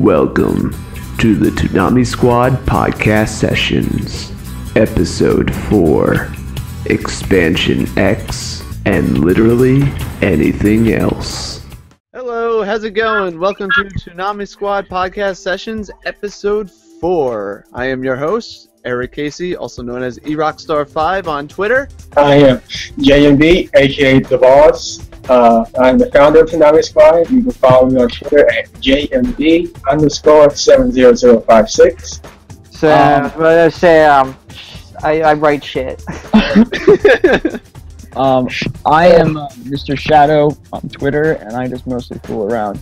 Welcome to the Toonami Squad podcast sessions, episode 4, Expansion X, and literally anything else. Hello, how's it going? Welcome to Toonami Squad podcast sessions, episode 4. I am your host, Eric Casey, also known as eRockstar5 on Twitter. I am JMB A.K.A. The Boss. I'm the founder of Toonami Squad. You can follow me on Twitter at JMB_70056. I write shit. I am Mr. Shadow on Twitter, and I just mostly fool around.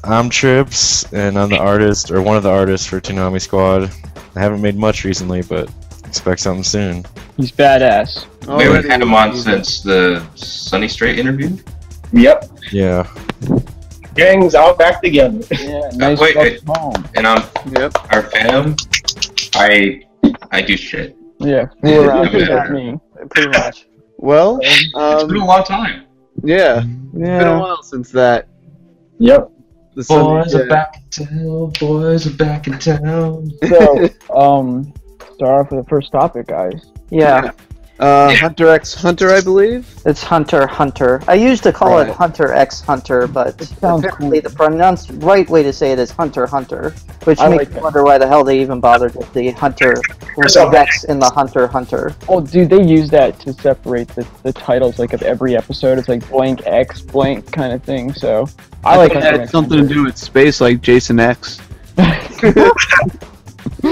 I'm Trips, and I'm the artist, or one of the artists for Toonami Squad. I haven't made much recently, but expect something soon. He's badass. Wait, we've had him on since the Sunny Straight interview? Yep. Yeah. Gang's all back together. Yeah, nice home. And our fam, I do shit. Yeah, fool around with me, pretty much. Well, It's been a long time. yeah, it's been a while since that. Yep. The Sunday- Boys are back in town, boys are back in town. So, start off with the first topic, guys. Yeah, Hunter x Hunter, I believe. it's Hunter Hunter. I used to call it Right. Hunter x Hunter, but sounds apparently cool. the pronounced right way to say it is Hunter Hunter, which I makes like me that. wonder why the hell they even bothered with the Hunter, with the X in the Hunter Hunter. Oh, dude, they use that to separate the titles, like, of every episode. It's like blank X, blank kind of thing, so... I like thought it Hunter had x something to Hunter. do with space, like Jason X.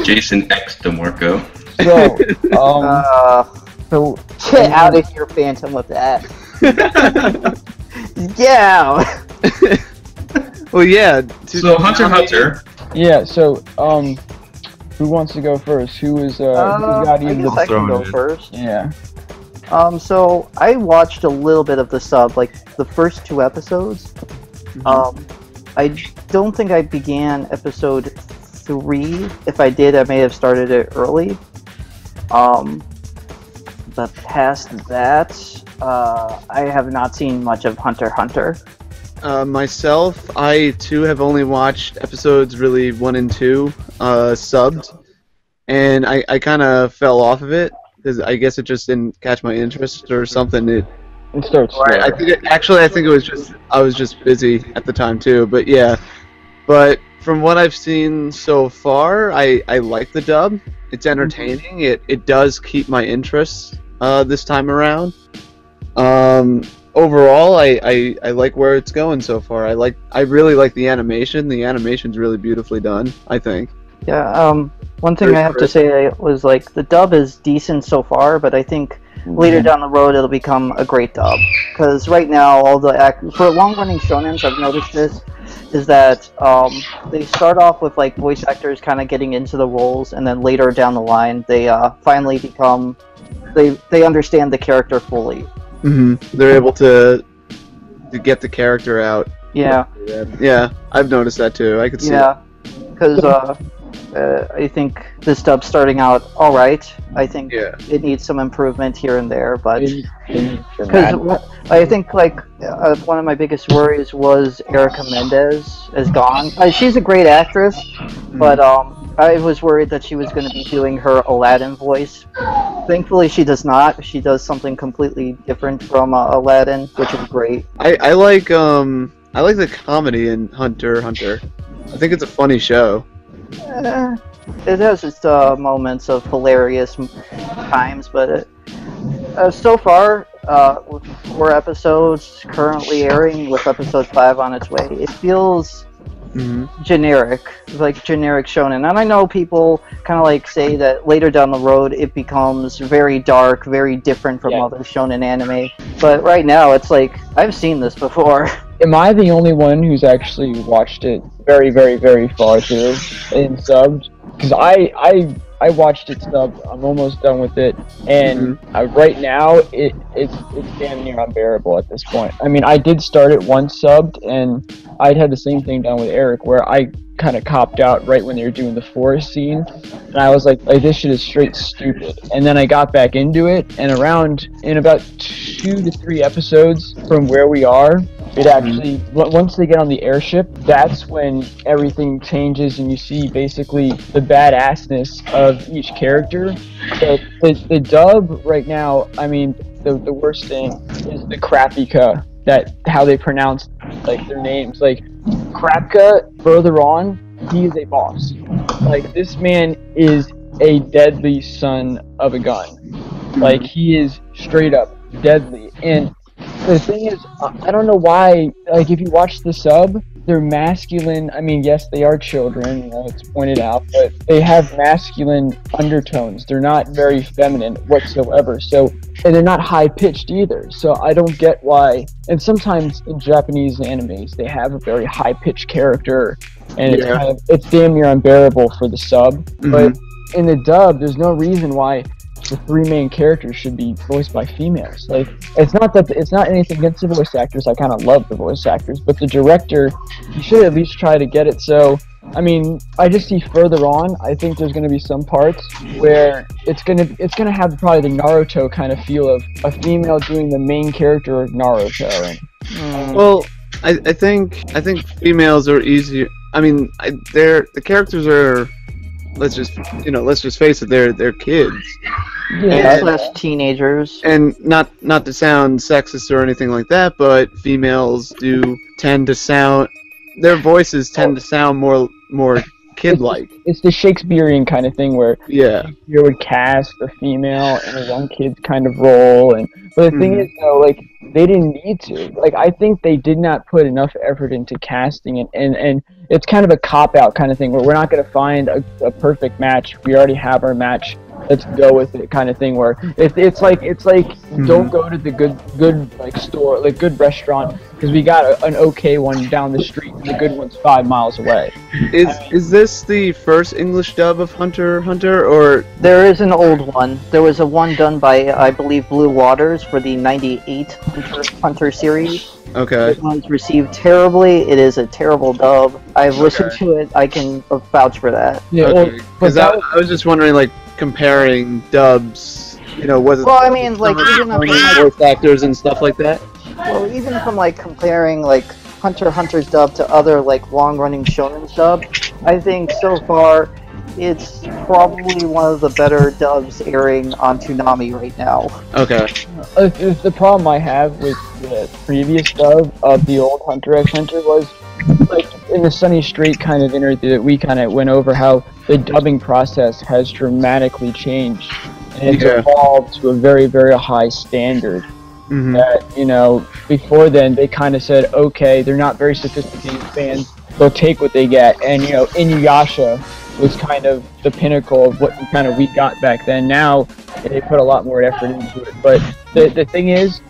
Jason X DeMarco. So, Get out of here, Phantom, with that. Yeah. Well, yeah. So Hunter x Hunter. yeah, so, who wants to go first? Who's got I either guess I can go throwing it. first. Yeah. So I watched a little bit of the sub, like the first 2 episodes. I don't think I began episode 3. If I did, I may have started it early. But past that, I have not seen much of Hunter x Hunter. Myself, I too have only watched episodes really 1 and 2, subbed, and I kind of fell off of it because I guess it just didn't catch my interest or something. It starts I slow. think I think it was just I was just busy at the time too. But yeah, but from what I've seen so far, I like the dub. It's entertaining. It does keep my interest this time around. Overall, I like where it's going so far. I really like the animation. The animation's really beautifully done, I think. Yeah, one thing I have to say was, like, the dub is decent so far, but I think later down the road it'll become a great dub. Because right now, all the for long-running shonens, I've noticed this, is that they start off with, like, voice actors kind of getting into the roles, and then later down the line, they finally become, they understand the character fully. They're able to get the character out. Yeah. Yeah, I've noticed that too. I could see Yeah, because I think this dub's starting out all right. I think Yeah. it needs some improvement here and there, but because Because I think, like, one of my biggest worries was Erica Mendez is gone. She's a great actress, but I was worried that she was going to be doing her Aladdin voice. Thankfully, she does not. She does something completely different from Aladdin, which is great. I like the comedy in Hunter x Hunter. I think it's a funny show. It has its moments of hilarious times, but so far, with 4 episodes currently airing, with episode 5 on its way, it feels generic, like generic shonen. And I know people kind of like say that later down the road it becomes very dark, very different from other shonen anime. But right now, it's like, I've seen this before. am I the only one who's actually watched it very, very, very far through in subbed? Because I watched it subbed. I'm almost done with it, and right now it's damn near unbearable at this point. I mean, I did start it once subbed, and I'd had the same thing done with Eric, where I kind of copped out right when they were doing the forest scene, and I was like, this shit is straight stupid. And then I got back into it, and in about 2 to 3 episodes from where we are, It actually, once they get on the airship, that's when everything changes and you see basically the badassness of each character. But the dub right now, I mean, the worst thing is the Krapika, that how they pronounce like their names. Like Krapka, further on, he is a boss. Like this man is a deadly son of a gun. Like he is straight up deadly. And the thing is, I don't know why, like, if you watch the sub, they're masculine. I mean, yes, they are children, you know, it's pointed out, but they have masculine undertones. They're not very feminine whatsoever. So, and they're not high-pitched either. So I don't get why. And sometimes in Japanese animes, they have a very high-pitched character, and it's kind of, it's damn near unbearable for the sub. But in the dub, there's no reason why the three main characters should be voiced by females. Like, it's not anything against the voice actors. I kind of love the voice actors, but the director, you should at least try to get it. So, I mean, I just see further on, I think there's going to be some parts where it's gonna have probably the Naruto kind of feel of a female doing the main character of Naruto. And, well, I think females are easier. I mean, the characters are. Let's just face it. They're kids. Yeah, slash teenagers. And not to sound sexist or anything like that, but females do tend to sound. Their voices tend to sound more kid-like. It's the Shakespearean kind of thing where you would cast a female in a young kid's kind of role, but the thing is though, like they didn't need to. Like I think they did not put enough effort into casting, and it's kind of a cop-out kind of thing where we're not going to find a perfect match. We already have our match. Let's go with it, kind of thing. Where it's like don't go to the good like store, like good restaurant, because we got an okay one down the street and the good one's 5 miles away. Is this the first English dub of Hunter x Hunter, or there is an old one? There was a one done by I believe Blue Waters for the '98 Hunter x Hunter series. Okay. It was received terribly. It is a terrible dub. I've listened to it. I can vouch for that. Yeah, okay. Because I was just wondering, like, comparing dubs, you know, was it? Well, I mean, like even voice actors and stuff like that. Well, even from like comparing like Hunter x Hunter's dub to other like long-running shonen dub, I think so far it's probably one of the better dubs airing on Toonami right now. Okay. The problem I have with the previous dub of the old Hunter x Hunter was, like, in the Sunny Straight kind of interview that we kind of went over how the dubbing process has dramatically changed, and it's evolved to a very, very high standard. That, you know, before then they kind of said, okay, they're not very sophisticated fans, they'll take what they get, and, you know, Inuyasha was kind of the pinnacle of what kind of we got back then. Now they put a lot more effort into it, but the thing is,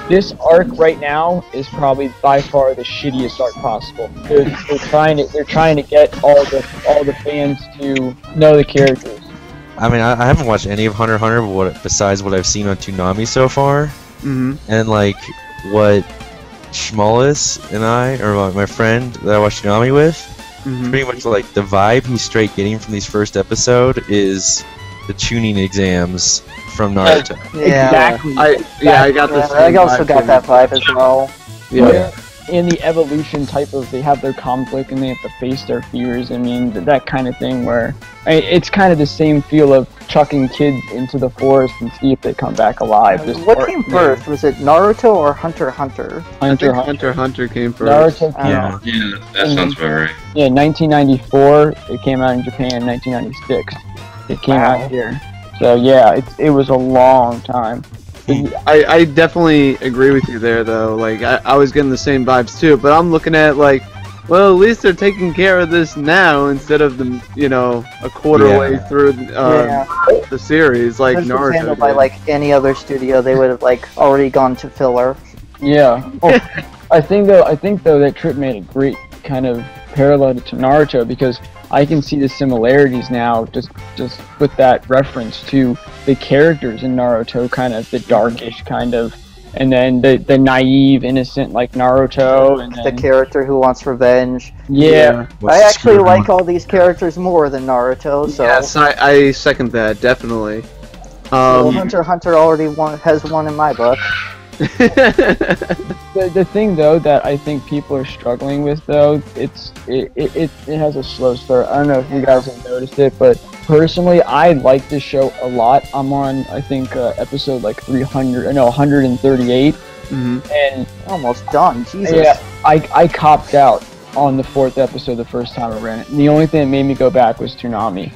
this arc right now is probably by far the shittiest arc possible. They're trying to get all the fans to know the characters. I mean, I haven't watched any of Hunter x Hunter besides what I've seen on Toonami so far. And like what Schmollis and I, or my friend that I watched Toonami with, pretty much like the vibe he's straight getting from these first episode is the tuning exams from Naruto. Yeah, exactly. I got this. I also got that vibe as well. Yeah. In the evolution type of, they have their conflict and they have to face their fears. I mean, that kind of thing where it's kind of the same feel of chucking kids into the forest and see if they come back alive. What came first? Was it Naruto or Hunter x Hunter? Hunter x Hunter came first. Naruto came out. Yeah, that sounds about right. Yeah, 1994. It came out in Japan. 1996. It came out here. So yeah, it was a long time. I definitely agree with you there, though. Like, I was getting the same vibes too, but I'm looking at, like, well, at least they're taking care of this now instead of the, you know, a quarter way through the series, like This was Naruto handled by did. like any other studio, they would have like already gone to filler. Yeah. Oh, I think though that Trip made a great kind of parallel to Naruto, because I can see the similarities now just with that reference to the characters in Naruto, kind of the darkish kind of, and then the naive, innocent like Naruto, and The character who wants revenge. yeah. I actually like all these characters more than Naruto, so Yes, I second that, definitely. well, Hunter x Hunter already has one in my book. The thing though that I think people are struggling with though, it has a slow start. I don't know if you guys have noticed it, but personally, I like this show a lot. I'm on, I think, episode like 138. And almost done. Jesus. Yeah, I copped out on the 4th episode the first time I ran it. And the only thing that made me go back was Toonami.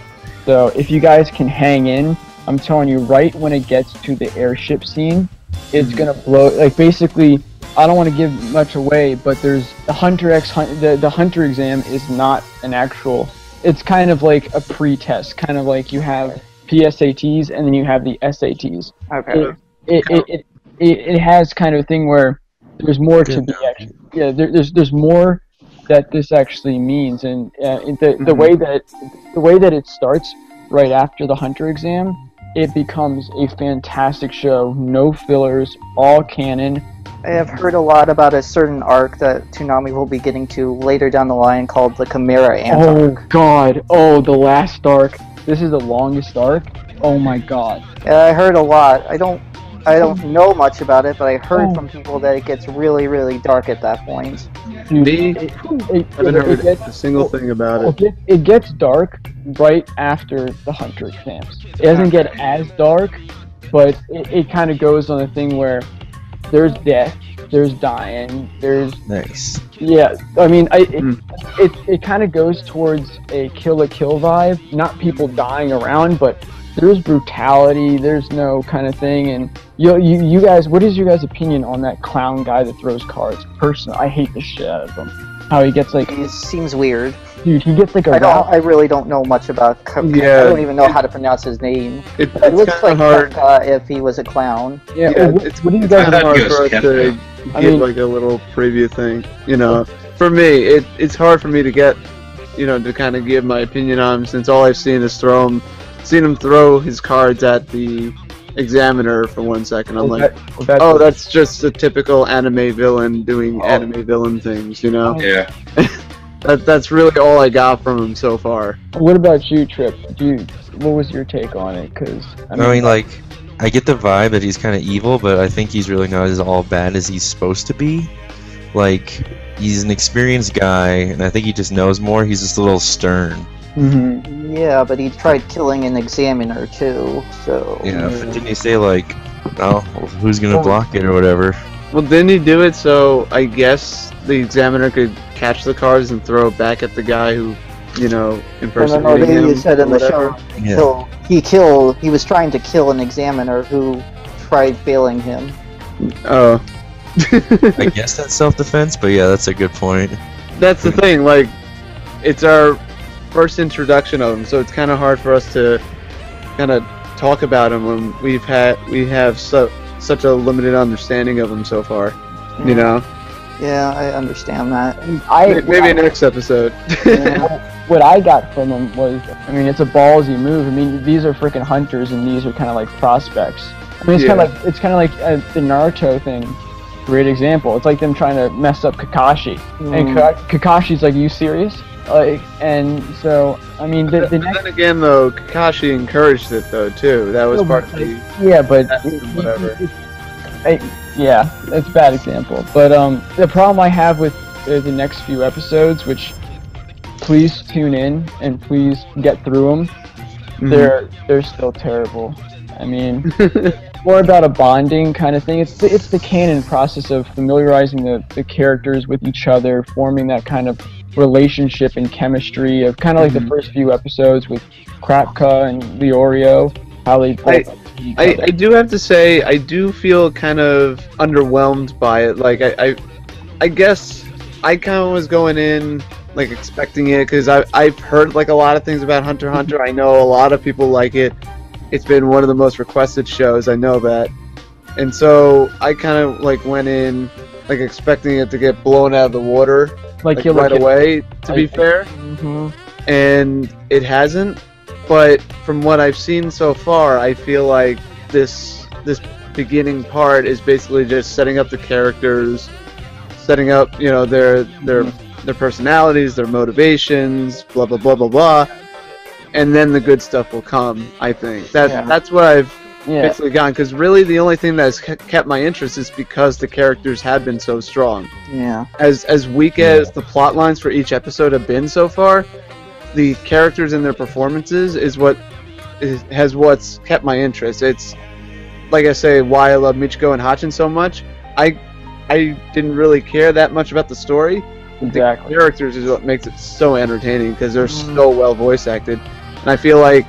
So if you guys can hang in, I'm telling you, right when it gets to the airship scene, it's gonna blow. Like basically, I don't want to give much away, but there's the the Hunter exam is not an actual. It's kind of like a pre-test, kind of like you have PSATs and then you have the SATs. Okay. It has kind of a thing where there's more to the actual. Yeah, there's more that this actually means, and the way that it starts right after the Hunter exam, it becomes a fantastic show. No fillers, all canon. I have heard a lot about a certain arc that Toonami will be getting to later down the line called the Chimera Ant arc. Oh god! Oh, the last arc. This is the longest arc. Oh my god. Yeah, I heard a lot. I don't know much about it, but I heard from people that it gets really, really dark at that point. Me? I haven't heard a single thing about it. It gets dark right after the Hunter exams. It doesn't get as dark, but it kind of goes on a thing where there's death, there's dying, there's... Nice. Yeah, I mean, it kind of goes towards a Kill la Kill vibe. Not people dying around, but there's brutality, there's no kind of thing, and you guys, what is your guys' opinion on that clown guy that throws cards? Personally, I hate the shit out of him. How he gets like... He seems weird. Dude, he gets like a... I really don't know much about... Yeah. I don't even know how to pronounce his name. It looks like hard if he was a clown. Yeah, it's what do you guys... kind of hard for us to get like a little preview thing, you know. For me, it's hard for me to get, you know, to kind of give my opinion on him, since all I've seen is seen him throw his cards at the examiner for 1 second. I'm like, oh, that's just a typical anime villain doing anime villain things, you know? Yeah. That's really all I got from him so far. What about you, Trip? What was your take on it? Because I mean, like, I get the vibe that he's kind of evil, but I think he's really not as all bad as he's supposed to be. Like, he's an experienced guy, and I think he just knows more. He's just a little stern. Yeah, but he tried killing an examiner too, so... Yeah, but didn't he say, like, oh, well, who's gonna block it or whatever? Well, didn't he do it so I guess the examiner could catch the cards and throw it back at the guy who, you know, impersonated him? You said in the show, Yeah. he was trying to kill an examiner who tried failing him. Oh. I guess that's self-defense, but yeah, that's a good point. That's the thing, like, it's our first introduction of him, so it's kind of hard for us to kind of talk about him when we have such a limited understanding of him so far, you know? Yeah, I understand that. Maybe next episode. What I got from him was, I mean, it's a ballsy move. I mean, these are freaking hunters, and these are kind of like prospects. I mean, it's kind of like the Naruto thing. Great example. It's like them trying to mess up Kakashi, and Kakashi's like, "You serious?" Like, and so I mean, the next... Then again, though, Kakashi encouraged it though too. That was part of the but whatever. Yeah, that's a bad example. But the problem I have with the next few episodes, which please tune in and please get through them, they're still terrible. I mean, more about a bonding kind of thing. It's the canon process of familiarizing the characters with each other, forming that kind of relationship and chemistry of kind of like the first few episodes with Krapka and Leorio, how they both... I do have to say, I do feel kind of underwhelmed by it. Like, I guess I kind of was going in, like, expecting it, because I've heard, like, a lot of things about Hunter x Hunter. I know a lot of people like it. It's been one of the most requested shows, I know that. And so I kind of, like, went in, like, expecting it to get blown out of the water, like right away, to be fair. And it hasn't. But from what I've seen so far, I feel like this beginning part is basically just setting up the characters, setting up, you know, their personalities, their motivations, blah blah blah blah blah, and then the good stuff will come. I think that's what I've basically gone. Because really, the only thing that has kept my interest is because the characters have been so strong. Yeah. As weak as the plot lines for each episode have been so far, the characters and their performances has what's kept my interest. It's like I say, why I love Michiko and Hachin so much. I didn't really care that much about the story. Exactly. The characters is what makes it so entertaining because they're so well voice acted, and I feel like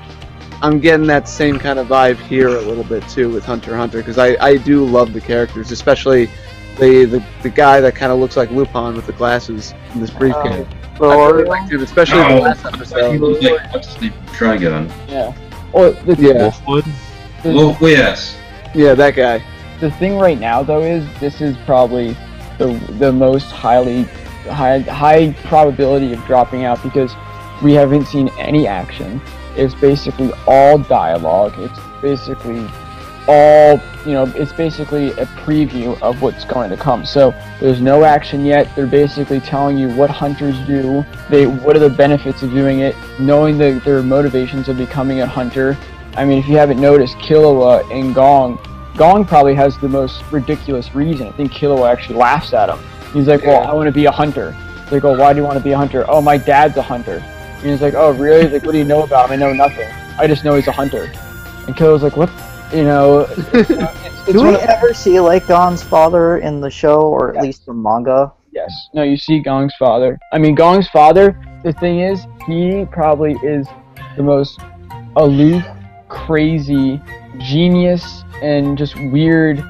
I'm getting that same kind of vibe here a little bit too with Hunter x Hunter because I do love the characters, especially the guy that kind of looks like Lupin with the glasses and this briefcase. I really liked him, especially in the last episode. He was like, what's the Trigon? Yeah. Or Wolfwood? Oh, yes. Yeah, that guy. The thing right now, though, is this is probably the most high probability of dropping out because we haven't seen any action. It's basically all dialogue. It's basically all, it's basically a preview of what's going to come. So there's no action yet. They're basically telling you what hunters do. What are the benefits of doing it, knowing their motivations of becoming a hunter. I mean, if you haven't noticed, Killua and Gong probably has the most ridiculous reason. I think Killua actually laughs at him. He's like, well, I want to be a hunter. They go, why do you want to be a hunter? Oh, my dad's a hunter. And he's like, oh, really? He's like, what do you know about him? I know nothing. I just know he's a hunter. And Killua's like, what? It's do we ever see, like, Gon's father in the show, or at least the manga? Yes. No, you see Gong's father. I mean, Gong's father, the thing is, he probably is the most aloof, crazy, genius, and just weird,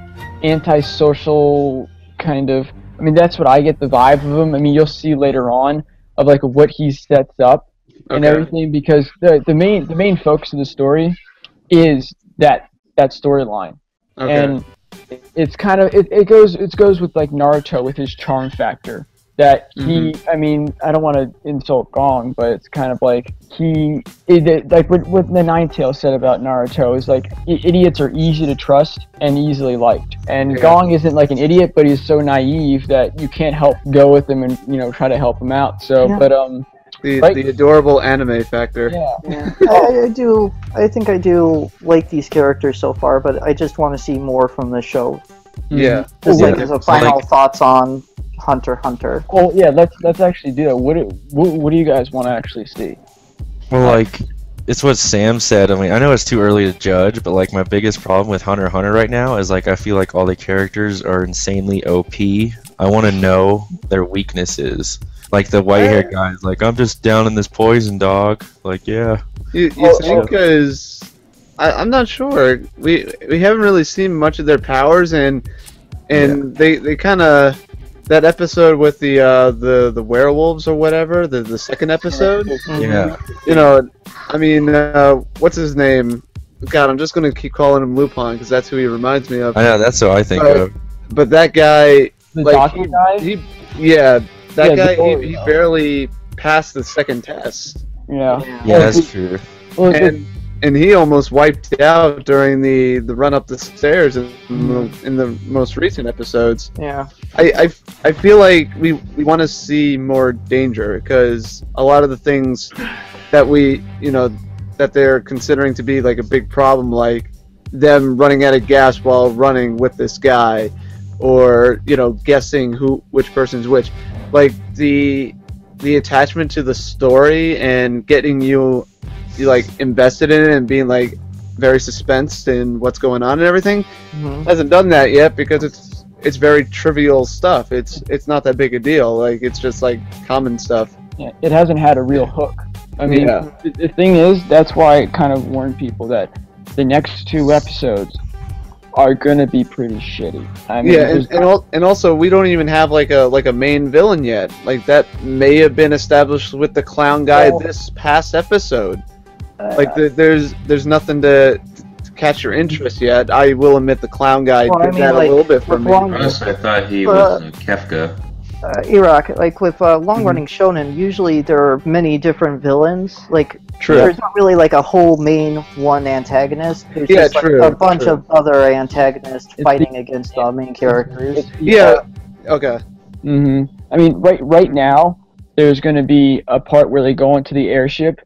antisocial kind of... I mean, that's what I get the vibe of him. I mean, you'll see later on of, like, what he sets up and everything, because the main focus of the story is that storyline. And it's kind of... It goes with, like, Naruto with his charm factor. That he, I mean, I don't want to insult Gong, but it's kind of like like what the Ninetales said about Naruto is like idiots are easy to trust and easily liked. And Gong isn't like an idiot, but he's so naive that you can't help go with him and try to help him out. So, but the adorable anime factor. Yeah. I think I do like these characters so far, but I just want to see more from the show. Yeah. Just like as a final thoughts on Hunter x Hunter. Well, yeah, let's actually do that. What do you guys want to actually see? Well, like, it's what Sam said. I mean, I know it's too early to judge, but like my biggest problem with Hunter x Hunter right now is like I feel like all the characters are insanely OP. I want to know their weaknesses. Like the white-haired guy is like, I'm just down in this poison, dog. Like, yeah. You think? Because I'm not sure. We haven't really seen much of their powers, and they kind of... That episode with the werewolves or whatever, the second episode. Yeah. I mean, what's his name? God, I'm just gonna keep calling him Lupin because that's who he reminds me of. I know, that's what I think of. But that guy, the like, guy? He barely passed the second test. Yeah. Yeah, that's true. And he almost wiped out during the run up the stairs in the most recent episodes. Yeah. I feel like we want to see more danger because a lot of the things that that they're considering to be like a big problem, like them running out of gas while running with this guy, or guessing which person's which, like the attachment to the story and getting you like invested in it and being like very suspensed in what's going on and everything hasn't done that yet because it's very trivial stuff. It's not that big a deal. Like it's just like common stuff. Yeah, it hasn't had a real hook. I mean, the thing is, that's why I kind of warned people that the next 2 episodes are gonna be pretty shitty. I mean, and also we don't even have like a main villain yet. Like that may have been established with the clown guy this past episode. Like there's nothing to catch your interest yet. I will admit the clown guy did that a little bit for me. Honestly, I thought he was Kefka. Iraq, like with long-running shonen, usually there are many different villains. Like there's not really like a whole main one antagonist. There's just like a bunch of other antagonists fighting against the main characters. Okay. I mean, right now there's going to be a part where they go into the airship,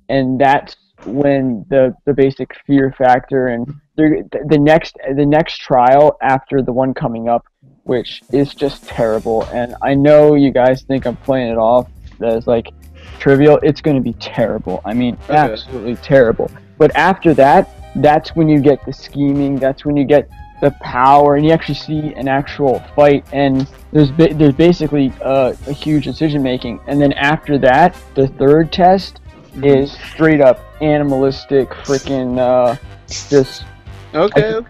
and that's when the basic fear factor and the next trial after the one coming up, which is just terrible. And I know you guys think I'm playing it off as like trivial. It's going to be terrible. I mean, absolutely terrible. But after that, that's when you get the scheming. That's when you get the power, and you actually see an actual fight. And there's basically a huge decision making. And then after that, the third test is straight up animalistic, freaking just. Okay.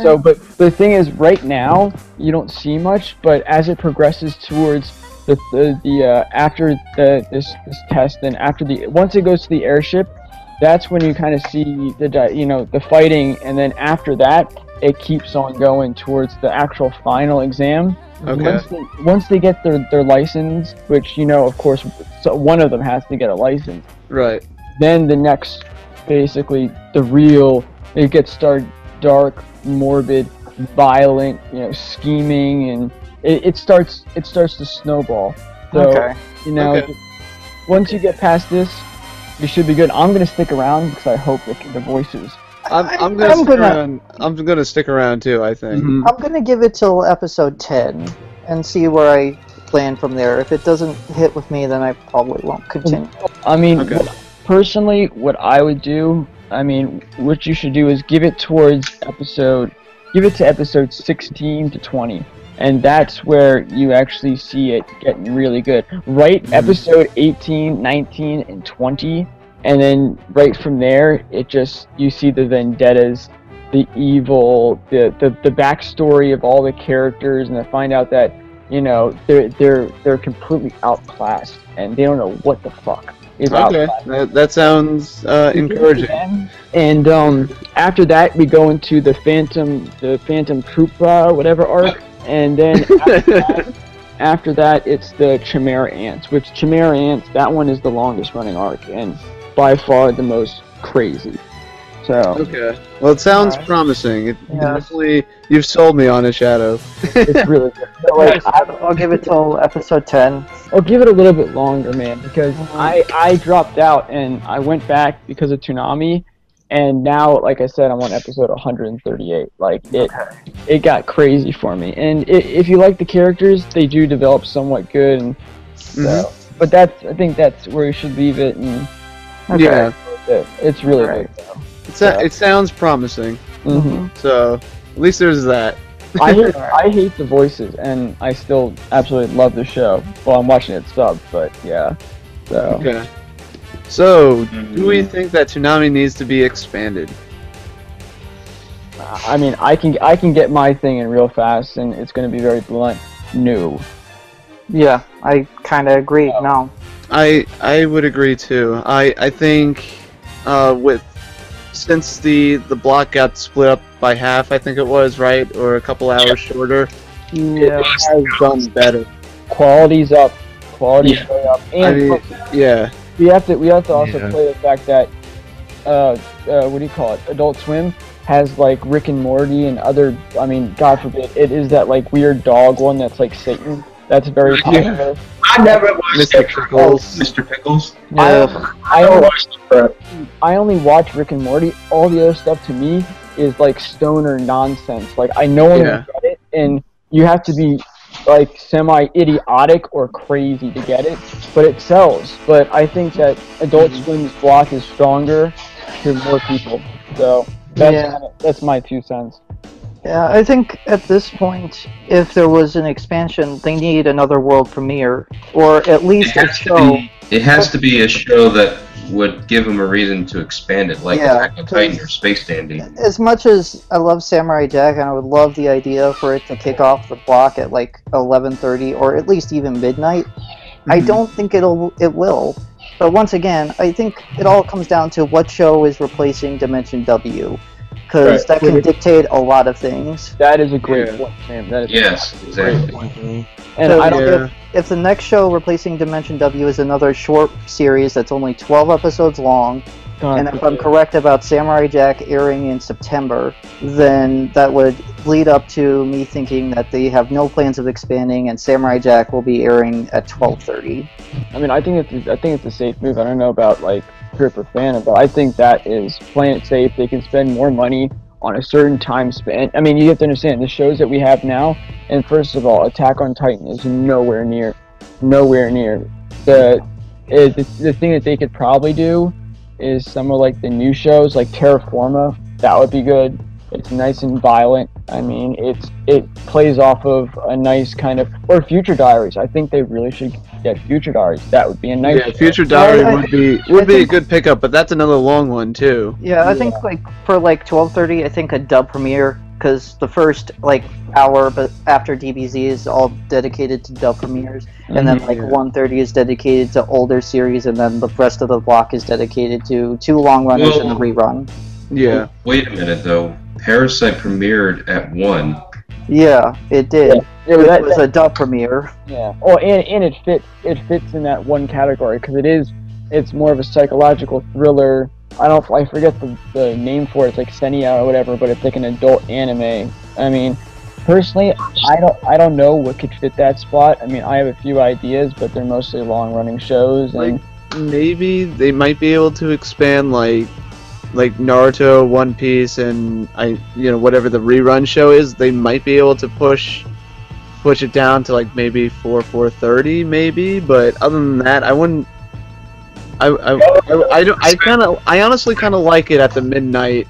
So, but the thing is, right now you don't see much, but as it progresses towards the after this test, and once it goes to the airship, that's when you kind of see the fighting, and then after that it keeps on going towards the actual final exam. Once they get their license, which of course, so one of them has to get a license. Right. Then the next, basically it gets dark, morbid, violent, scheming, and it starts to snowball. So once you get past this, you should be good. I'm gonna stick around because I hope the voices. I'm gonna stick around too, I think. I'm gonna give it till episode 10 and see where I land from there. If it doesn't hit with me, then I probably won't continue. I mean, personally, what I would do, what you should do is give it to episode 16 to 20. And that's where you actually see it getting really good. Episode 18, 19, and 20. And then right from there, you see the vendettas, the evil, the backstory of all the characters, and I find out that they're completely outclassed and they don't know what the fuck is outclassed. That sounds encouraging. And after that, we go into the Phantom Troop whatever arc, and then after that, it's the Chimera Ants. Which Chimera Ants, that one is the longest running arc and by far the most crazy. So well, it sounds promising. Definitely, you've sold me on it, Shadow. It's really good. So, I'll give it till episode 10. I'll give it a little bit longer, man, because I dropped out and I went back because of Toonami, and now, like I said, I'm on episode 138. Like it got crazy for me. And if you like the characters, they do develop somewhat good. And so, but I think that's where you should leave it. And it's really good. It sounds promising. So at least there's that. I hate the voices, and I still absolutely love the show. Well, I'm watching it subbed, but yeah. So. So, do we think that Toonami needs to be expanded? I mean, I can get my thing in real fast, and it's going to be very blunt. No. Yeah, I kind of agree. No. I would agree too. I think since the block got split up by half, I think it was, right, or a couple hours shorter. Yeah, it has done better. Quality's up. Quality's way up. And we have to also play the fact that what do you call it? Adult Swim has like Rick and Morty and other. I mean, God forbid, it is that like weird dog one that's like Satan. That's very popular. I never watched Mr. Pickles. Mr. Pickles. I only watch Rick and Morty. All the other stuff to me is like stoner nonsense. Like I know I'm gonna get it, and you have to be like semi-idiotic or crazy to get it, but it sells. But I think that Adult Swim's block is stronger to more people. So that's my 2 cents. Yeah, I think at this point, if there was an expansion, they need another world premiere, or at least a show. It has to be a show that would give them a reason to expand it, like Attack on Titan or Space Dandy. As much as I love Samurai Jack, and I would love the idea for it to kick off the block at like 11:30 or at least even midnight, I don't think it will. But once again, I think it all comes down to what show is replacing Dimension W. Because that can dictate a lot of things. That is a great point, Sam. That is exactly. And so I don't if the next show replacing Dimension W is another short series that's only 12 episodes long, and if I'm correct about Samurai Jack airing in September, then that would lead up to me thinking that they have no plans of expanding, and Samurai Jack will be airing at 12:30. I mean, I think it's a safe move. I don't know about like trip or fan of, but I think that is playing it safe. They can spend more money on a certain time span. I mean, you have to understand the shows that we have now, and first of all, Attack on Titan is nowhere near. The thing that they could probably do is some of like the new shows, like Terra Forma. That would be good. It's nice and violent. I mean, it plays off of a nice kind of, or Future Diaries. I think they really should get Future Diaries. That would be a nice. Yeah, Future Diary would be a good pickup, but that's another long one too. Yeah, I think like for like 12:30, I think a dub premiere, because the first like hour but after DBZ is all dedicated to dub premieres, and then like 1:30 is dedicated to older series, and then the rest of the block is dedicated to 2 long runners and a rerun. Yeah. Wait a minute though. Parasite premiered at 1. Yeah, it did. Yeah, it was a dub premiere. Yeah. Oh, and it fits in that one category because it's more of a psychological thriller. I forget the name for it. It's like Senia or whatever, but it's like an adult anime. I mean, personally, I don't know what could fit that spot. I mean, I have a few ideas, but they're mostly long running shows. And like maybe they might be able to expand like Naruto, One Piece, and whatever the rerun show is. They might be able to push it down to like maybe 4:30 maybe. But other than that, I wouldn't. I honestly kind of like it at the midnight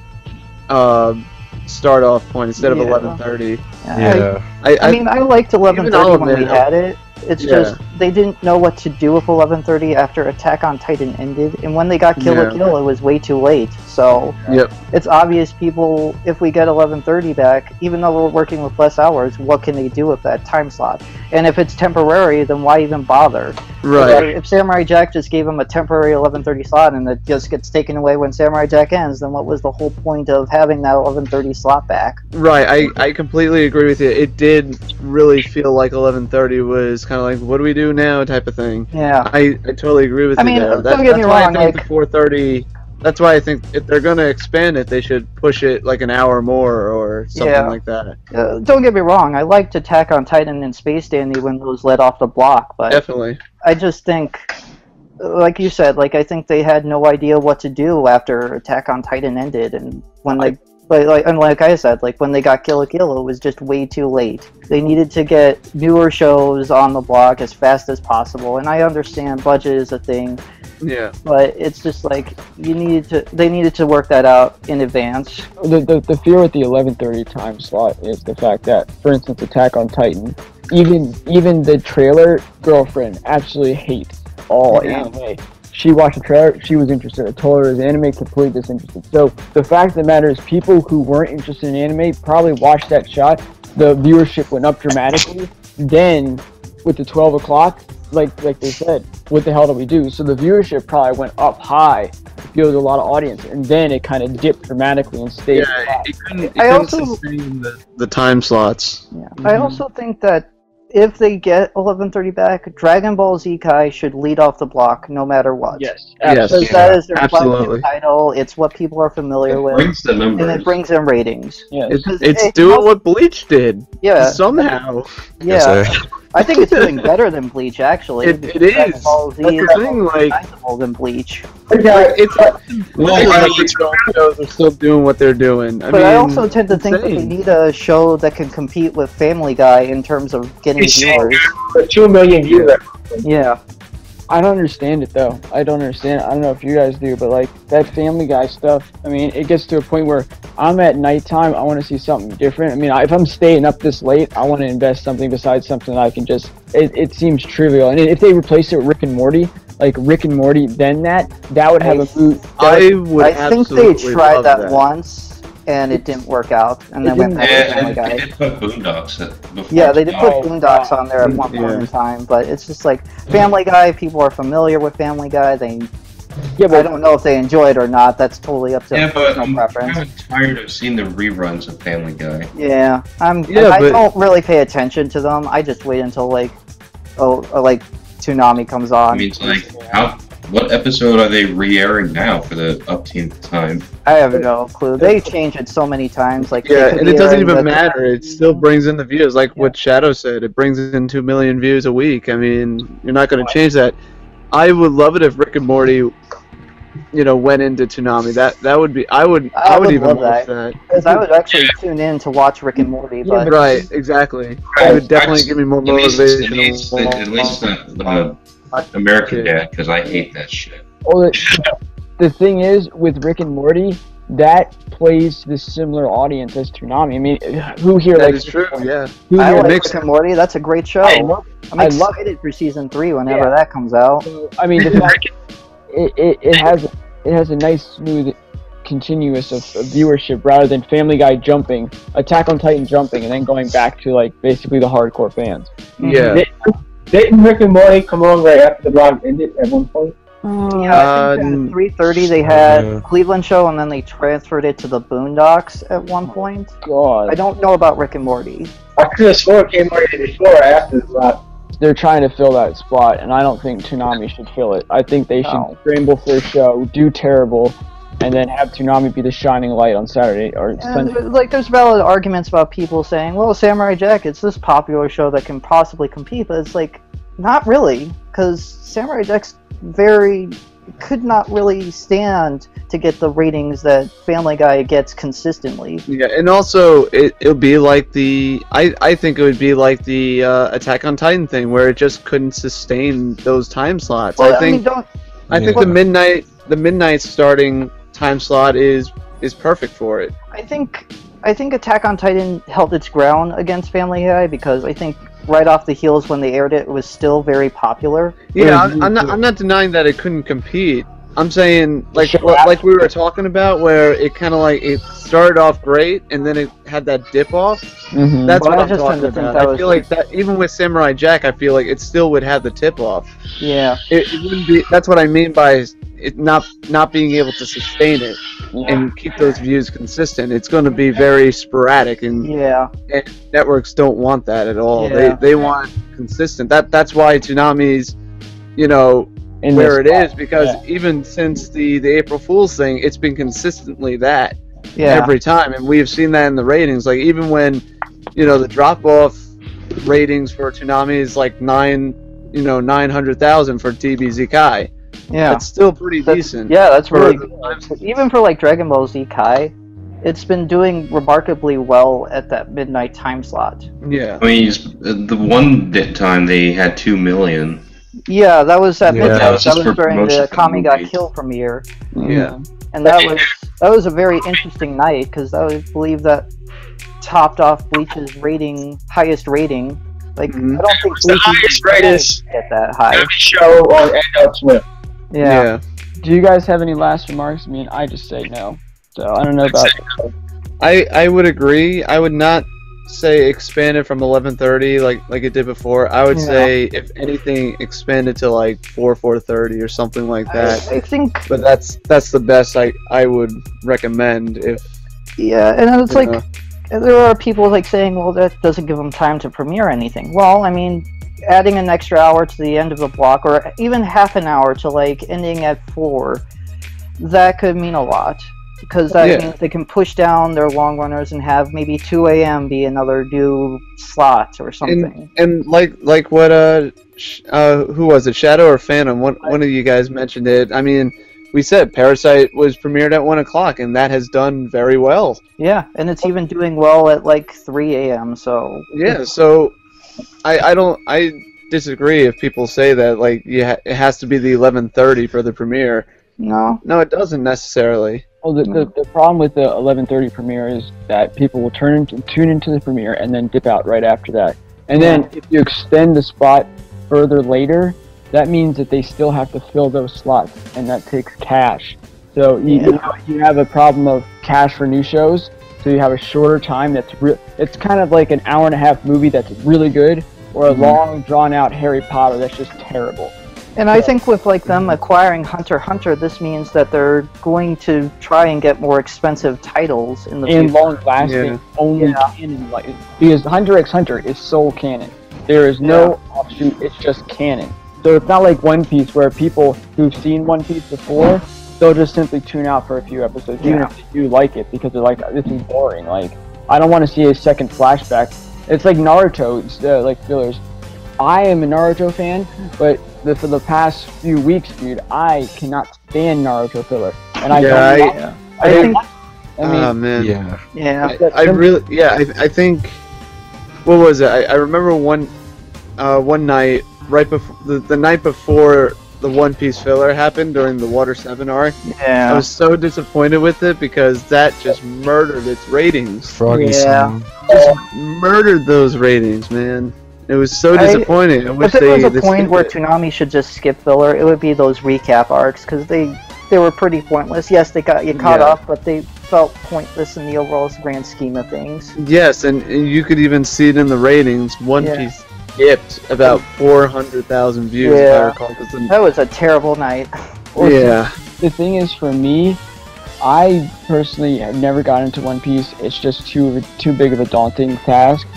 start off point instead of 11:30. Yeah. I mean, I liked 11:30 when we had it. It's just they didn't know what to do with 11:30 after Attack on Titan ended, and when they got Kill la Kill, it was way too late. So it's obvious people, if we get 11:30 back, even though we're working with less hours, what can they do with that time slot? And if it's temporary, then why even bother? Right. If Samurai Jack just gave them a temporary 11:30 slot and it just gets taken away when Samurai Jack ends, then what was the whole point of having that 11:30 slot back? Right. I completely agree with you. It did really feel like 11:30 was kind of like, what do we do now type of thing. Yeah. I totally agree with you there. Don't get me wrong. I think the 4:30. That's why I think if they're going to expand it, they should push it like an hour more or something like that. Don't get me wrong. I liked Attack on Titan and Space Dandy when those let off the block, but definitely. I just think, like you said, I think they had no idea what to do after Attack on Titan ended, and when like I said, when they got Kill la Kill, it was just way too late. They needed to get newer shows on the block as fast as possible, and I understand budget is a thing. Yeah. But it's just they needed to work that out in advance. The fear with the 11:30 time slot is the fact that, for instance, Attack on Titan, even the trailer girlfriend absolutely hates all anime. She watched the trailer, she was interested. I told her it was anime, completely disinterested. So the fact of the matter is, people who weren't interested in anime probably watched that shot. The viewership went up dramatically. Then, with the 12 o'clock, like they said, what the hell do we do? So the viewership probably went up high to feel a lot of audience, and then it kind of dipped dramatically and stayed. Yeah, it couldn't sustain the time slots. Yeah. I also think that if they get 11:30 back, Dragon Ball Z Kai should lead off the block no matter what. Yes, because that is their flagship title. It's what people are familiar with, brings the numbers. and it brings in ratings. Yeah, it's doing what Bleach did. Yeah, somehow. Yeah, I think it's doing better than Bleach actually. It is. Dragon Ball Z That's the thing, more than Bleach. Shows are still doing what they're doing. I also tend to think that they need a show that can compete with Family Guy in terms of getting viewers. 2 million viewers. Yeah. I don't understand it though. I don't understand. I don't know if you guys do, but that Family Guy stuff, I mean, it gets to a point where I'm at nighttime, I want to see something different. I mean, if I'm staying up this late, I want to invest something besides something that I can just, it seems trivial. And if they replace it with Rick and Morty, then that would have a mood. I think they tried that once, and it didn't work out, and then went back to Family Guy. They did put Boondocks they did put Boondocks on there at one point in time, but it's just Family Guy, people are familiar with Family Guy, I don't know if they enjoy it or not, that's totally up to personal preference. I'm kind of tired of seeing the reruns of Family Guy. Yeah, I don't really pay attention to them, I just wait until Toonami comes on. I mean, what episode are they re-airing now for the upteenth time? I have no clue. They change it so many times. And it doesn't even matter. It still brings in the views. What Shadow said, it brings in 2 million views a week. I mean, you're not going to change that. I would love it if Rick and Morty went into Toonami. That would be I would even love watch that. that. Because I would actually tune in to watch Rick and Morty, but Right, exactly. It would definitely give me more motivation. At least American Dad, because I hate that shit. Well, the thing is, with Rick and Morty, that plays the similar audience as Toonami. I mean, who here That likes is true. Yeah. Who I here like mixed- Rick and Morty. That's a great show. I'm excited for season 3 whenever that comes out. So, I mean, the fact it has a nice smooth continuous of viewership rather than Family Guy jumping, Attack on Titan jumping, and then going back to like basically the hardcore fans. Yeah. Didn't Rick and Morty come on right after the blog ended at one point? Yeah, I think at 3:30 they had Cleveland show, and then they transferred it to the Boondocks at one point. God, I don't know about Rick and Morty. I could have sworn it came right before or after the blog. they're trying to fill that spot, and I don't think Toonami should fill it. I think they should scramble for a show, do terrible, and then have Toonami be the shining light on Saturday or Sunday. Like, there's valid arguments about people saying, well, Samurai Jack, it's this popular show that can possibly compete, but it's like, not really, because Samurai Jack's could not really stand to get the ratings that Family Guy gets consistently. Yeah, and also it'll be like I think it would be like the Attack on Titan thing where it just couldn't sustain those time slots. Well, I think the midnight starting time slot is perfect for it. I think Attack on Titan held its ground against Family Guy because I think right off the heels when they aired it, it was still very popular. Yeah, I'm not denying that it couldn't compete. I'm saying like we were talking about where it kind of like it started off great and then it had that dip off. Mm-hmm. That's what I'm talking about. I feel like that even with Samurai Jack, I feel like it still would have the tip off. Yeah, it wouldn't be. That's what I mean by it not being able to sustain it and keep those views consistent. It's going to be very sporadic, and networks don't want that at all. Yeah. They want consistent. That's why Toonami's, where it is, because even since the April Fool's thing, it's been consistently that every time, and we've seen that in the ratings. Like even when the drop off ratings for Toonami is like 900,000 for DBZ Kai. Yeah, it's still pretty decent. Yeah, that's really good. Even for like Dragon Ball Z Kai, it's been doing remarkably well at that midnight time slot. Yeah, I mean, the one time they had 2 million. Yeah, that was at midnight. That was during the Kami Got Killed premiere. Yeah, and that was a very interesting night because I believe that topped off Bleach's highest rating. Like I don't think Bleach the highest rated get that high. Every show on Adult Swim. Yeah. Do you guys have any last remarks? I mean, I just say no. So I don't know about. I would agree. I would not say expand it from 11:30 like it did before. I would say if anything expand it to like 4:30 or something like that. I think. But that's the best I would recommend if. Yeah, and it's like there are people like saying, well, that doesn't give them time to premiere anything. Well, I mean, adding an extra hour to the end of the block, or even half an hour to like ending at 4, that could mean a lot. Because that means they can push down their long runners and have maybe 2 a.m. be another new slot or something. And like what who was it, Shadow or Phantom? One of you guys mentioned it. I mean, we said Parasite was premiered at 1 o'clock, and that has done very well. Yeah, and it's even doing well at like 3 a.m. So yeah, so I disagree if people say that like it has to be the 11:30 for the premiere. No, it doesn't necessarily. Well, the problem with the 11:30 premiere is that people will tune into the premiere and then dip out right after that. And then if you extend the spot further later, that means that they still have to fill those slots, and that takes cash. So you have a problem of cash for new shows. So you have a shorter time it's kind of like an hour-and-a-half movie that's really good, or a long, drawn-out Harry Potter that's just terrible. And I think with like them acquiring Hunter x Hunter, this means that they're going to try and get more expensive titles in the future. And long-lasting, only canon. Because Hunter x Hunter is sole canon. There is no offshoot, it's just canon. So it's not like One Piece where people who've seen One Piece before, they'll just simply tune out for a few episodes, even if they do like it, because they're like, this is boring. Like, I don't want to see a second flashback. It's like Naruto, like fillers. I am a Naruto fan, but for the past few weeks, dude, I cannot stand Naruto filler, and I oh man, Yeah. I really, I think, what was it? I remember one night right before the night before the One Piece filler happened during the Water 7 arc. Yeah. I was so disappointed with it because that just murdered its ratings. Froggy Yeah. song. Just murdered those ratings, man. It was so disappointing. I wish If there was a they point skipped where it. Toonami should just skip filler, it would be those recap arcs because they were pretty pointless. Yes, they got you caught up, but they felt pointless in the overall grand scheme of things. Yes, and you could even see it in the ratings. One Piece skipped about 400,000 views, if I recall. That was a terrible night. Yeah. The thing is, for me, I personally have never gotten into One Piece. It's just too big of a daunting task.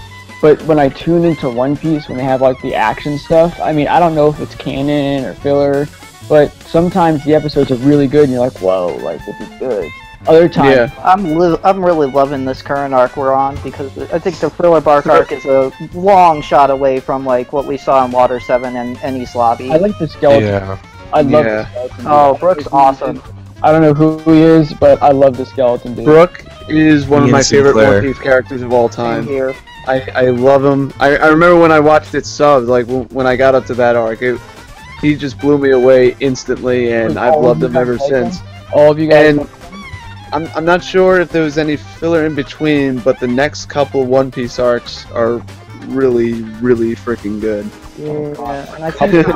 But when I tune into One Piece, when they have like the action stuff, I mean, I don't know if it's canon or filler, but sometimes the episodes are really good, and you're like, whoa, like this is good. Other times, I'm really loving this current arc we're on because I think the Thriller Bark arc is a long shot away from like what we saw in Water 7 and Enies Lobby. I like the skeleton. Yeah. I love the skeleton. Oh, Brooke's awesome. I don't know who he is, but I love the skeleton dude. Brooke is one of Ian my favorite Sinclair. One Piece characters of all time. Same here. I love him. I remember when I watched it subbed, like when I got up to that arc, he just blew me away instantly, and I've loved him ever since. All of you guys. And I'm not sure if there was any filler in between, but the next couple One Piece arcs are really, really freaking good. Yeah, and I think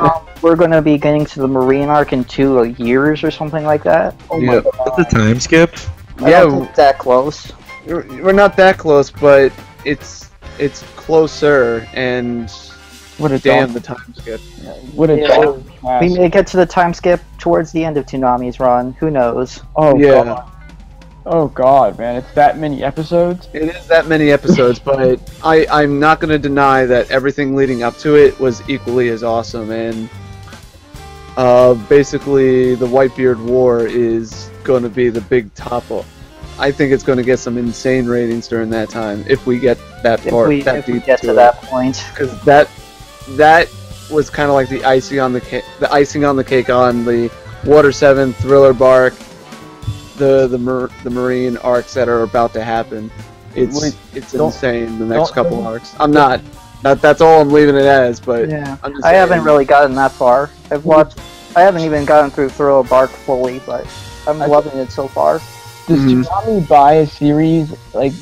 we're going to be getting to the Marine arc in 2 years or something like that. Oh my god. That's a time skip. I don't think that close. We're not that close, but it's closer, and What a damn the time skip. What a Yeah. We may get to the time skip towards the end of Toonami's run. Who knows? Oh Yeah. god. Oh god, man, it's that many episodes? It is that many episodes, but I'm not going to deny that everything leading up to it was equally as awesome, and basically the Whitebeard War is going to be the big top. I think it's going to get some insane ratings during that time if we get that far, If we get to that point. because that was kind of like the icing on the cake on the Water 7 Thriller Bark, the Marine arcs that are about to happen. It's insane. The next couple arcs. I'm not. That's all I'm leaving it as. But Yeah, I'm just I saying. haven't really gotten that far. I haven't even gotten through Thriller Bark fully, but I'm loving it so far. Does Toonami buy a series like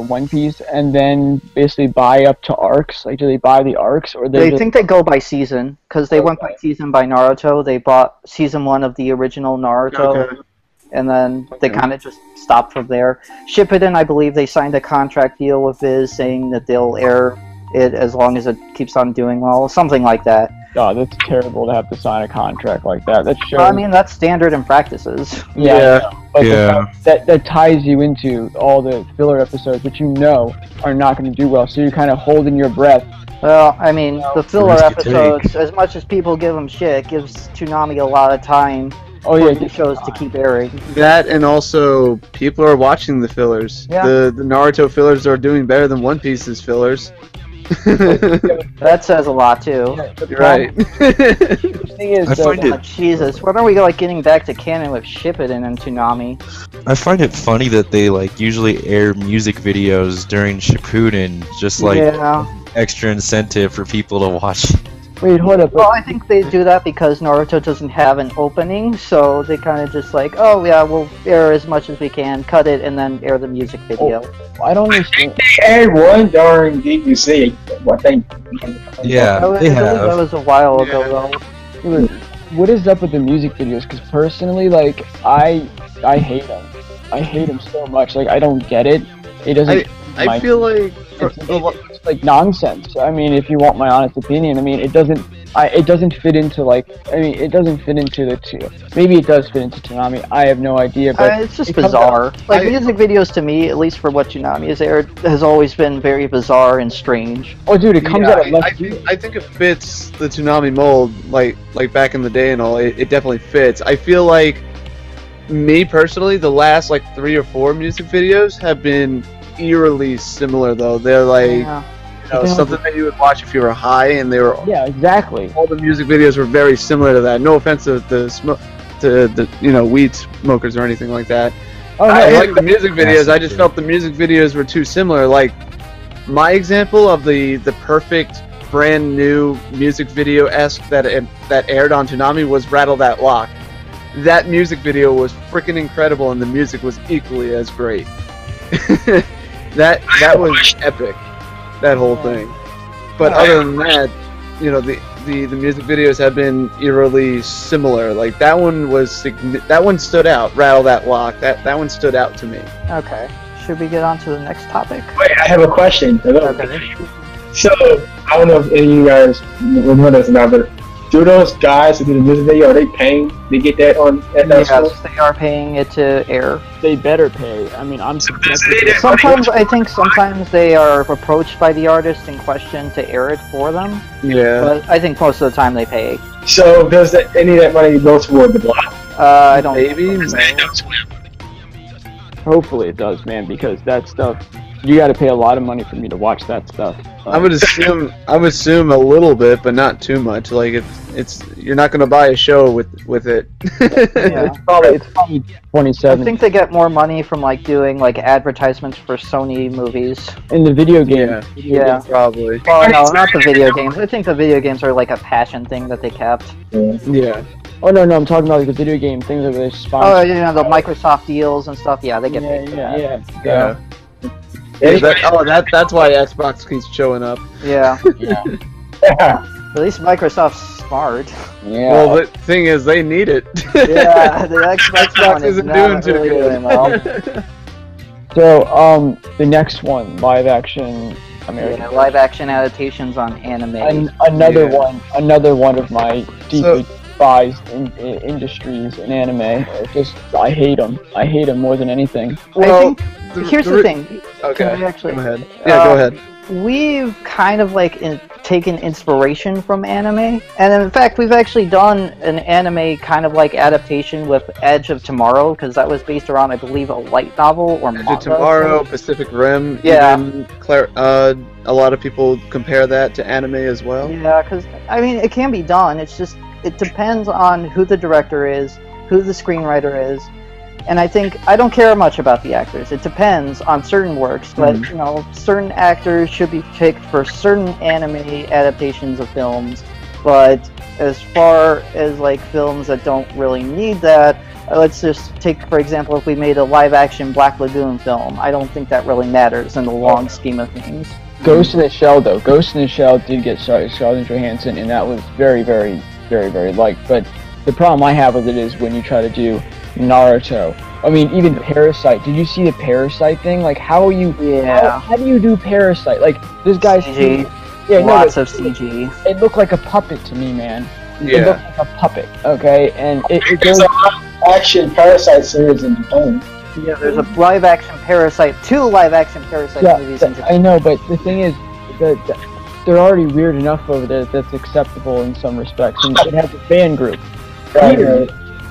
One Piece and then basically buy up to arcs? Like, do they buy the arcs, or They think they go by season because they went by season by Naruto. They bought season 1 of the original Naruto, and then they kind of just stopped from there. Shippuden, I believe they signed a contract deal with Viz saying that they'll air it as long as it keeps on doing well, something like that. God, that's terrible to have to sign a contract like that. That shows. I mean, that's standard in practices. Yeah. But Yeah. that ties you into all the filler episodes, which you know are not going to do well. So you're kind of holding your breath. Well, I mean, the filler risk you episodes, as much as people give them shit, gives Toonami a lot of time Oh for yeah, the shows to keep airing. That, and also people are watching the fillers. Yeah. The Naruto fillers are doing better than One Piece's fillers. That says a lot too. You're right. The thing is, I though, find Oh, Jesus, when are we like getting back to canon with Shippuden and Toonami? I find it funny that they like usually air music videos during Shippuden, just like Yeah. extra incentive for people to watch. wait, hold up. Well, I think they do that because Naruto doesn't have an opening, so they kind of just like, oh yeah, we'll air as much as we can, cut it, and then air the music video. I don't understand. They aired one during DBC, I think. Yeah, I they believe that have. was a while ago though. What is up with the music videos? Because personally, like, I hate them. I hate them so much. Like, I don't get it. It doesn't. I feel like It's like nonsense. I mean, if you want my honest opinion, I mean, it doesn't fit into like. I mean, it doesn't fit into maybe it does fit into Toonami. I have no idea, but It's just it comes bizarre. Like, music videos to me, at least for what Toonami has aired, has always been very bizarre and strange. Oh, dude, it comes out of left I think it fits the Toonami mold, like back in the day and all. It definitely fits. I feel like, me personally, the last like 3 or 4 music videos have been eerily similar though. They're like something that you would watch if you were high, and they were Yeah, exactly. all the music videos were very similar to that. No offense to to the weed smokers or anything like that. Oh, no, I yeah. like the music videos. I just felt the music videos were too similar. Like my example of the perfect brand new music video-esque that aired on Toonami was Rattle That Lock. That music video was freaking incredible, and the music was equally as great. that was epic. That whole thing. But other than that, the music videos have been eerily similar. Like that one stood out. Rattle That Lock. That one stood out to me. Okay. Should we get on to the next topic? Wait, I have a question. Okay. So, I don't know if any of you guys remember this or not, but do those guys who do the music video, are they paying to get that on Yes, they are paying it to air. They better pay. I mean, I'm Sometimes sometimes they are approached by the artist in question to air it for them. Yeah. But I think most of the time they pay. So, does any of that money go toward the block? I don't. Maybe. Hopefully it does, man, because that stuff, you got to pay a lot of money for me to watch that stuff. I would assume a little bit, but not too much. Like it's you're not gonna buy a show with it. Yeah. It's probably 27. I think they get more money from like doing like advertisements for Sony movies. In the video game. Yeah. Probably. Well, no, not the video games. I think the video games are like a passion thing that they kept. Yeah. Oh no, I'm talking about like the video game things that they sponsor. Oh, the Microsoft deals and stuff. Yeah, they get paid for that. Yeah. That's why Xbox keeps showing up. Yeah. At least Microsoft's smart. Yeah. Well, the thing is, they need it. Yeah, the Xbox One isn't not doing too really good. doing well. So, the next one, live action American. Yeah, live action adaptations on anime. Another one of my deeply despised industries in anime. I hate them. I hate them more than anything. Well, here's the thing. Okay. Can I actually, go ahead. Yeah, go ahead. We've kind of like taken inspiration from anime, and in fact, we've actually done an anime kind of like adaptation with Edge of Tomorrow, because that was based around, I believe, a light novel or manga. Edge of Tomorrow, Pacific Rim. Yeah. Even a lot of people compare that to anime as well. Yeah, because I mean, it can be done. It's just it depends on who the director is, who the screenwriter is. And I think I don't care much about the actors. It depends on certain works, but certain actors should be picked for certain anime adaptations of films. But as far as like films that don't really need that, let's just take for example if we made a live-action Black Lagoon film. I don't think that really matters in the long scheme of things. Ghost in the Shell, though. Ghost in the Shell did get Scarlett Johansson, and that was very, very, very, very liked. But the problem I have with it is when you try to do Naruto. I mean, even Parasite. Did you see the Parasite thing? Like, how are you? Yeah. How do you do Parasite? Like, this guy's CG. Yeah, Lots of CG. It looked like a puppet to me, man. Yeah. It looked like a puppet. Okay, and it There's goes. a action Parasite series in Japan. Yeah, there's a live-action Parasite, 2 live-action Parasite movies in Japan. I know, but the thing is, they're already weird enough over there that's acceptable in some respects, and it has a fan group.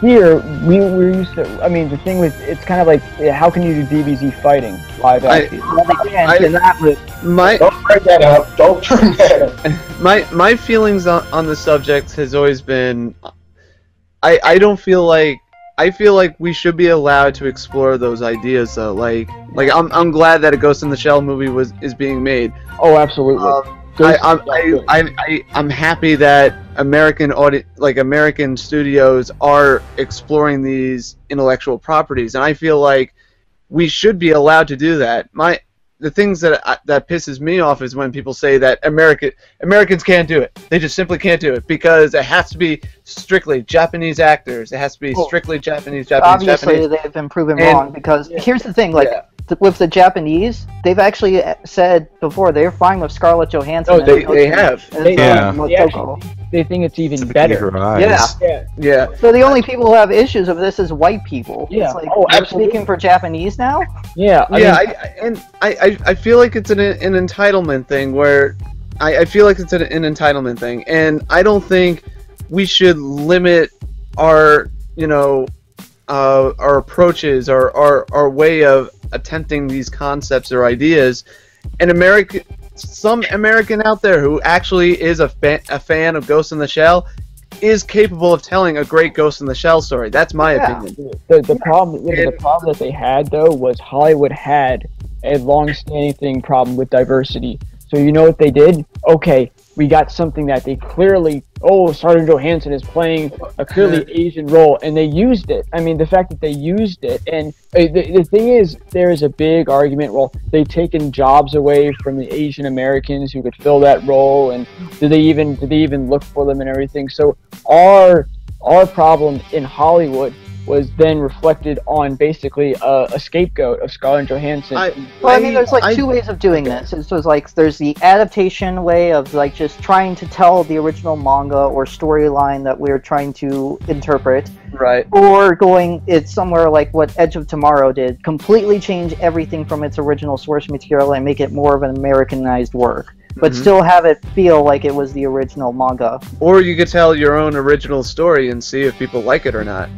Here, we're used to. I mean, the thing with it's kind of like, how can you do DBZ fighting live action? Don't bring that up. Don't bring that up. My feelings on the subject has always been, I don't feel like. I feel like we should be allowed to explore those ideas, though. Like I'm glad that a Ghost in the Shell movie is being made. Oh, absolutely. I'm happy that American studios are exploring these intellectual properties, and I feel like we should be allowed to do that. The things that pisses me off is when people say that Americans can't do it. They just simply can't do it because it has to be strictly Japanese actors. It has to be strictly Japanese. Obviously, they've been proven wrong because here's the thing, with the Japanese, they've actually said before they're fine with Scarlett Johansson. Oh, they have. They think it's even better. Yeah. So the only people who have issues with this is white people. Yeah. It's like, they're speaking for Japanese now? Yeah. I feel like it's an entitlement thing where I feel like it's an entitlement thing, and I don't think we should limit our our approaches, our way of attempting these concepts or ideas. Some American out there who actually is a fan of Ghost in the Shell, is capable of telling a great Ghost in the Shell story. That's my opinion. The problem that they had though was Hollywood had a long-standing problem with diversity. So you know what they did? Okay, we got something that they clearly, Scarlett Johansson is playing a clearly Asian role, and they used it. I mean, the fact that they used it, and the thing is, there is a big argument, well, they've taken jobs away from the Asian Americans who could fill that role, and did they even look for them and everything? So our problem in Hollywood was then reflected on basically a scapegoat of Scarlett Johansson. There's like two ways of doing this. So it's like there's the adaptation way of like just trying to tell the original manga or storyline that we're trying to interpret. Right. Or it's somewhere like what Edge of Tomorrow did, completely change everything from its original source material and make it more of an Americanized work. But still have it feel like it was the original manga. Or you could tell your own original story and see if people like it or not.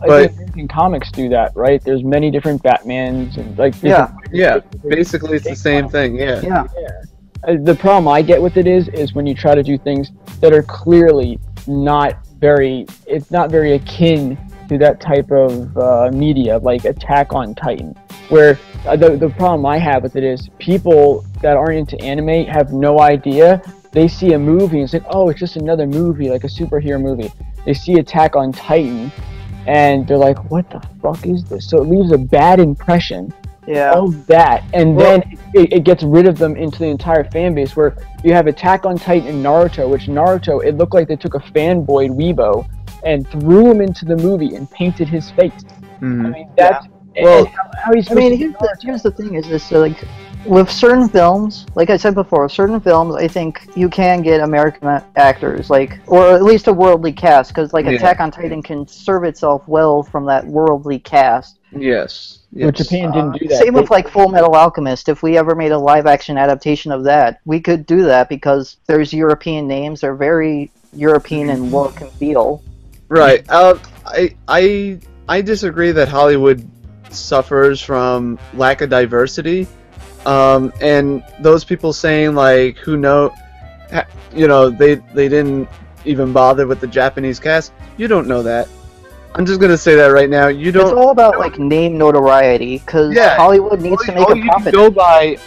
American comics do that, right? There's many different Batmans and like basically it's the same thing. Yeah. The problem I get with it is when you try to do things that are clearly not very akin to that type of media, like Attack on Titan, where the problem I have with it is people that aren't into anime have no idea. They see a movie and it's like, oh, it's just another movie, like a superhero movie. They see Attack on Titan and they're like, what the fuck is this? So it leaves a bad impression of that, and then it gets rid of them into the entire fan base, where you have Attack on Titan and Naruto, which Naruto, it looked like they took a fanboy Weibo and threw him into the movie and painted his face. I mean, that's... Well, here's the thing is this, like, with certain films, like I said before, certain films, I think you can get American actors, like, or at least a worldly cast, because, like, Attack on Titan can serve itself well from that worldly cast. Yes. But Japan didn't do that. Same with, like, Full Metal Alchemist. If we ever made a live-action adaptation of that, we could do that because there's European names. They're very European in look and feel. Right. I disagree that Hollywood suffers from lack of diversity, and those people saying like they didn't even bother with the Japanese cast. You don't know that. I'm just gonna say that right now. It's all about like name notoriety, because Hollywood needs to make a profit.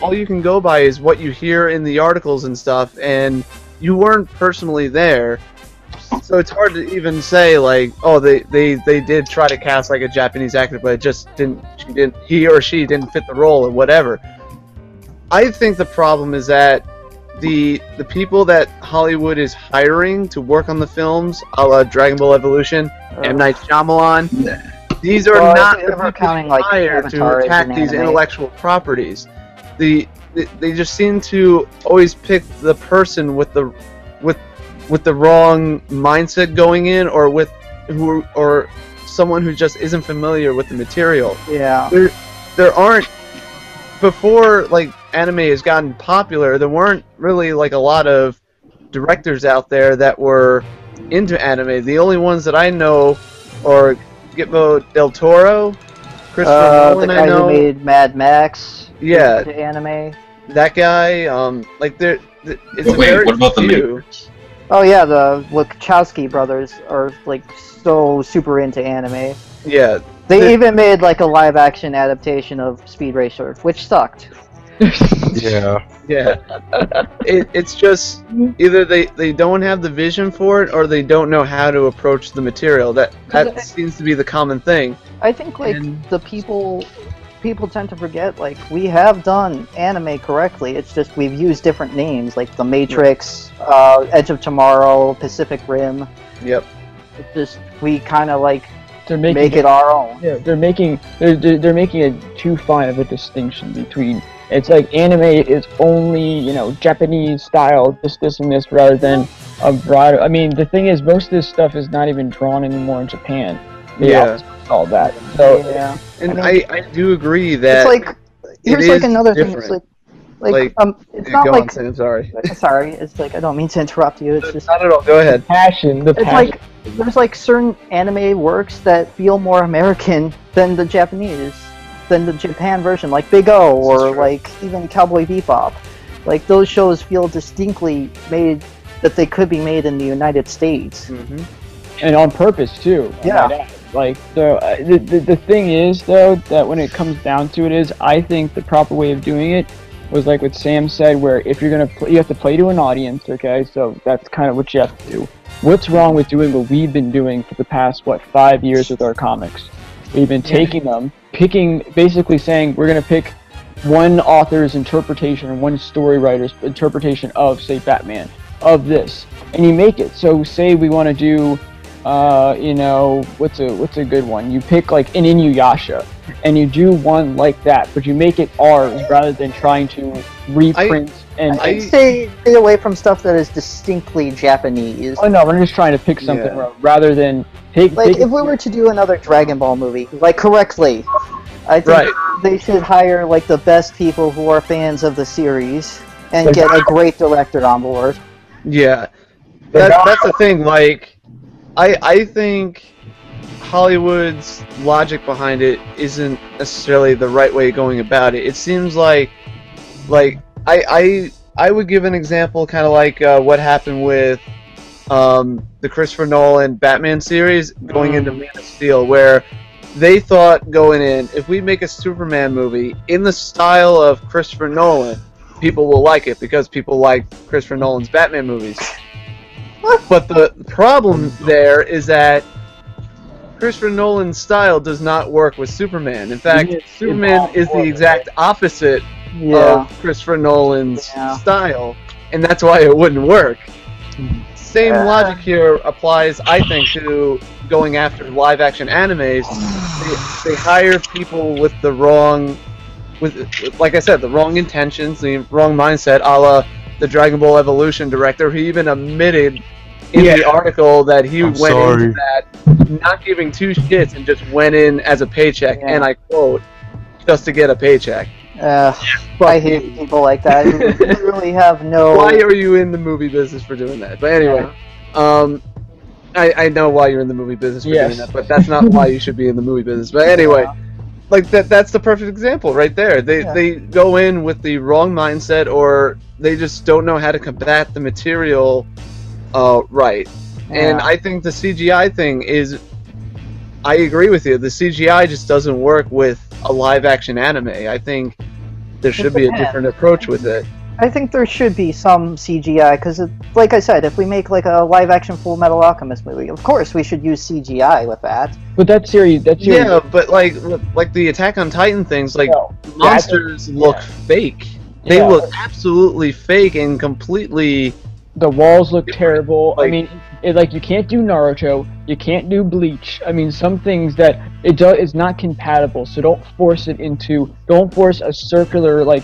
All you can go by is what you hear in the articles and stuff, and you weren't personally there. So it's hard to even say like, oh, they did try to cast like a Japanese actor, but it just he or she didn't fit the role or whatever. I think the problem is that the people that Hollywood is hiring to work on the films, a la Dragon Ball Evolution, M. Night Shyamalan, these are not the people hired to attack these intellectual properties. They just seem to always pick the person with the wrong mindset going in, or someone who just isn't familiar with the material. Yeah. There aren't, before like anime has gotten popular, there weren't really like a lot of directors out there that were into anime. The only ones that I know are Guillermo del Toro, Christopher Nolan. The guy who made Mad Max. Yeah. The anime. That guy. What about the Matrix? Oh yeah, the Wachowski brothers are like so super into anime. Yeah. They even made like a live-action adaptation of Speed Racer, which sucked. Yeah. It's just either they don't have the vision for it, or they don't know how to approach the material. That seems to be the common thing. I think like the people tend to forget, like, we have done anime correctly. It's just we've used different names, like The Matrix, Edge of Tomorrow, Pacific Rim. Yep. It's just we kind of like make it our own. Yeah, they're making a too fine of a distinction between. It's like anime is only, Japanese style, this and this, rather than a broader. I mean, the thing is, most of this stuff is not even drawn anymore in Japan. All that. So and I do agree that it's like here's like another thing. It's it's not like I'm sorry. Sorry, it's like I don't mean to interrupt you. It's just not at all. Go ahead. It's like there's like certain anime works that feel more American than the Japanese, than the Japan version, like Big O or like even Cowboy Bebop. Like those shows feel distinctly made that they could be made in the United States. And on purpose too. Yeah. Like the thing is though that when it comes down to it is I think the proper way of doing it was like what Sam said, where if you're gonna you have to play to an audience, okay? So that's kind of what you have to do. What's wrong with doing what we've been doing for the past 5 years with our comics? We've been taking them, basically saying we're gonna pick one author's interpretation or one story writer's interpretation of, say, Batman, of this, and you make it. So say we want to do, what's a good one? You pick like an Inuyasha, and you do one like that, but you make it ours rather than trying to reprint. I stay away from stuff that is distinctly Japanese. Oh no, we're just trying to pick something rather than take. If we were to do another Dragon Ball movie, like correctly, I think they should hire like the best people who are fans of the series and get a great director on board. Yeah, that's the thing. Like, I think Hollywood's logic behind it isn't necessarily the right way of going about it. It seems like I would give an example, kind of like what happened with the Christopher Nolan Batman series going into Man of Steel, where they thought going in, if we make a Superman movie in the style of Christopher Nolan, people will like it because people like Christopher Nolan's Batman movies. But the problem there is that Christopher Nolan's style does not work with Superman. In fact, Superman is the exact opposite of Christopher Nolan's style, and that's why it wouldn't work. Same logic here applies, I think, to going after live-action animes. They hire people with the wrong, like I said, the wrong intentions, the wrong mindset, a la the Dragon Ball Evolution director, who even admitted in the article that he went into that not giving two shits and just went in as a paycheck, and I quote, just to get a paycheck. I hate people like that who literally have no... Why are you in the movie business for doing that? But anyway, I know why you're in the movie business for doing that, but that's not why you should be in the movie business. But anyway, like that's the perfect example right there. They go in with the wrong mindset, or they just don't know how to combat the material right. And I think the CGI thing is... I agree with you. The CGI just doesn't work with a live-action anime. I think there should be a different approach with it. I think there should be some CGI, because, like I said, if we make like a live-action Full Metal Alchemist movie, of course we should use CGI with that. But that series... Yeah, but like the Attack on Titan things, like, monsters look fake. They look absolutely fake and completely... The walls look terrible. Like, I mean, you can't do Naruto, you can't do Bleach. I mean, some things that is not compatible. So don't force a circular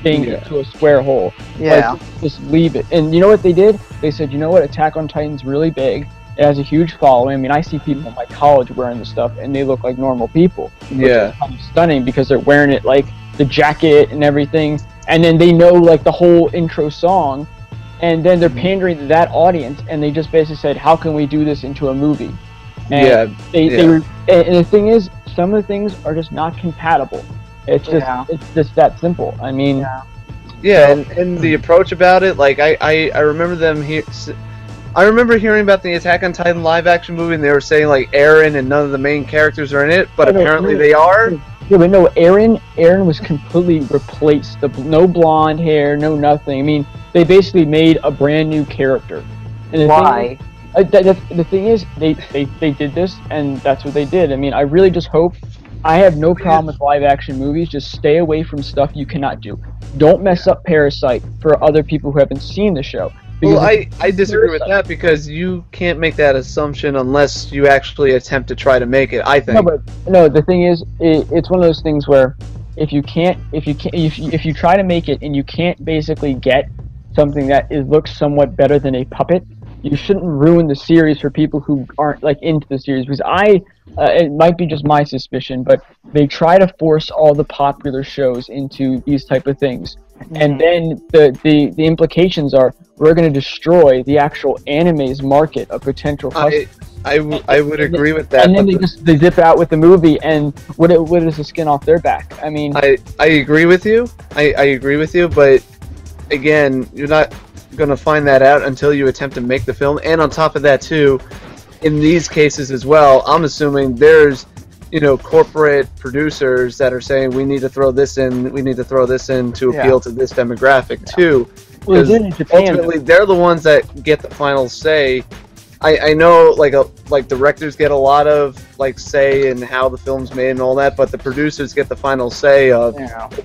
thing into a square hole. Yeah. Just leave it. And you know what they did? They said, you know what? Attack on Titan's really big. It has a huge following. I mean, I see people in my college wearing the stuff, and they look like normal people. Which is kind of stunning because they're wearing it like the jacket and everything, and then they know like the whole intro song. And then they're pandering to that audience, and they just basically said, "How can we do this into a movie?" And and the thing is, some of the things are just not compatible. It's just that simple. I mean, and the approach about it, like I remember them here. I remember hearing about the Attack on Titan live action movie, and they were saying like Eren and none of the main characters are in it, but apparently they are. Yeah, but no, Eren was completely replaced. No blonde hair, no nothing. I mean, they basically made a brand new character. And the thing is, they did this, and that's what they did. I mean, I really just hope... I have no problem with live-action movies. Just stay away from stuff you cannot do. Don't mess up Parasite for other people who haven't seen the show. Well, I disagree with that, because you can't make that assumption unless you actually attempt to try to make it, I think. No, the thing is, it's one of those things where if you try to make it and you can't basically get something that looks somewhat better than a puppet, you shouldn't ruin the series for people who aren't into the series. Because it might be just my suspicion, but they try to force all the popular shows into these type of things. And then the implications are we're going to destroy the actual anime's market of potential customers. I would agree with that. And then they dip out with the movie, and what is the skin off their back? I mean, I agree with you. I agree with you, but again, you're not. gonna find that out until you attempt to make the film. And on top of that, too, in these cases as well, I'm assuming there's, corporate producers that are saying we need to throw this in, to appeal to this demographic too. Well, in Japan, ultimately, they're the ones that get the final say. I know, like directors get a lot of say in how the film's made and all that, but the producers get the final say of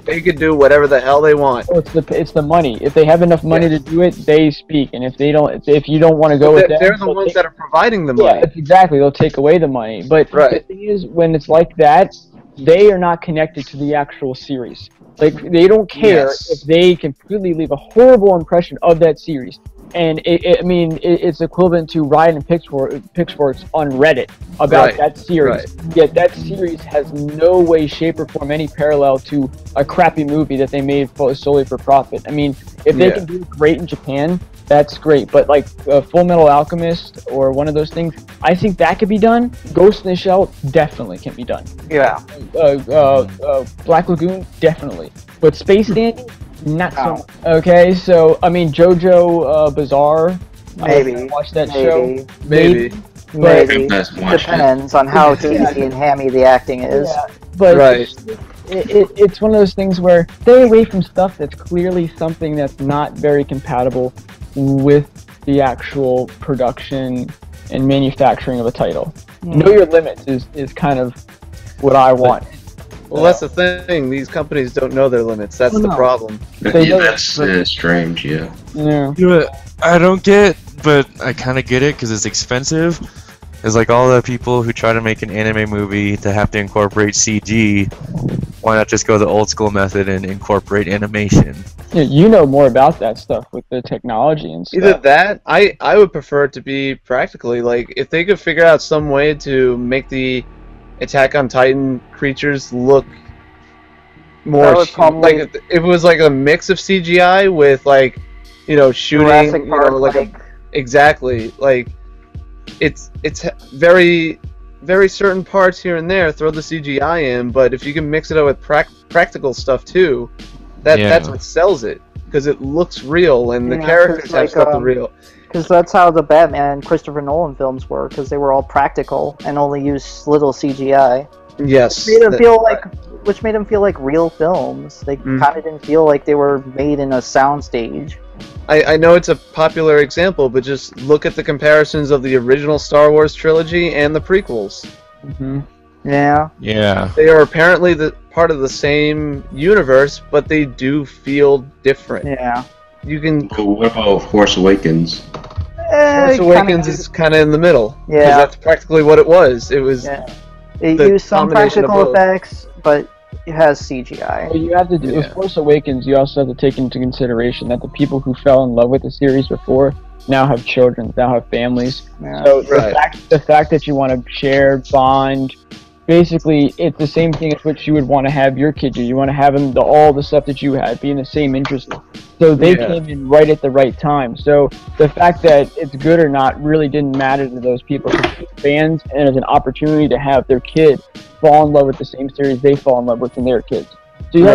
they could do whatever the hell they want. Well, it's the money. If they have enough money to do it, they speak, and if you don't want to go with them, they're the ones that are providing the money. Yeah, exactly. They'll take away the money. But the thing is, when it's like that, they are not connected to the actual series. Like, they don't care if they completely leave a horrible impression of that series. And it's equivalent to writing pitchforks on Reddit about that series. Yet that series has no way, shape, or form any parallel to a crappy movie that they made solely for profit. I mean, if they can do it great in Japan, that's great. But like Full Metal Alchemist or one of those things, I think that could be done. Ghost in the Shell definitely can be done. Yeah. Black Lagoon definitely. But Space Dandy, not so much. Okay, so I mean JoJo Bizarre. Maybe. Watch that show. Maybe. Depends on how cheesy and hammy the acting is. Yeah, but it's one of those things where stay away from stuff that's clearly something that's not very compatible with the actual production and manufacturing of a title. Know your limits is kind of what I want. Well, that's the thing. These companies don't know their limits. That's the problem. That's strange, yeah. I don't get, but I kind of get it because it's expensive. It's like all the people who try to make an anime movie to have to incorporate CG. Why not just go the old school method and incorporate animation? Yeah, you know more about that stuff with the technology and stuff. Either that, I would prefer it to be practically. Like, if they could figure out some way to make the Attack on Titan creatures look more like if it was like a mix of CGI with shooting, exactly, like it's very very certain parts here and there, throw the CGI in, but if you can mix it up with practical stuff too, that's what sells it, because it looks real and the characters have stuff real. Because that's how the Batman Christopher Nolan films were, because they were all practical and only used little CGI. Yes. Which made them feel like real films. They kind of didn't feel like they were made in a soundstage. I know it's a popular example, but just look at the comparisons of the original Star Wars trilogy and the prequels. Yeah. Yeah. They are apparently part of the same universe, but they do feel different. Yeah. You can. What about Force Awakens? Force Awakens is kind of in the middle. Yeah. Because that's practically what it was. It was. Yeah. It used some practical effects, but it has CGI. Well, you have to do with Force Awakens. You also have to take into consideration that the people who fell in love with the series before now have children, now have families. Yeah. So the fact that you want to share, bond, basically it's the same thing as what you would want to have your kid do. You want to have them all the stuff that you had, be in the same interest. So they came in right at the right time. So the fact that it's good or not really didn't matter to those people. Fans, and it's an opportunity to have their kid fall in love with the same series they fall in love with in their kids. So you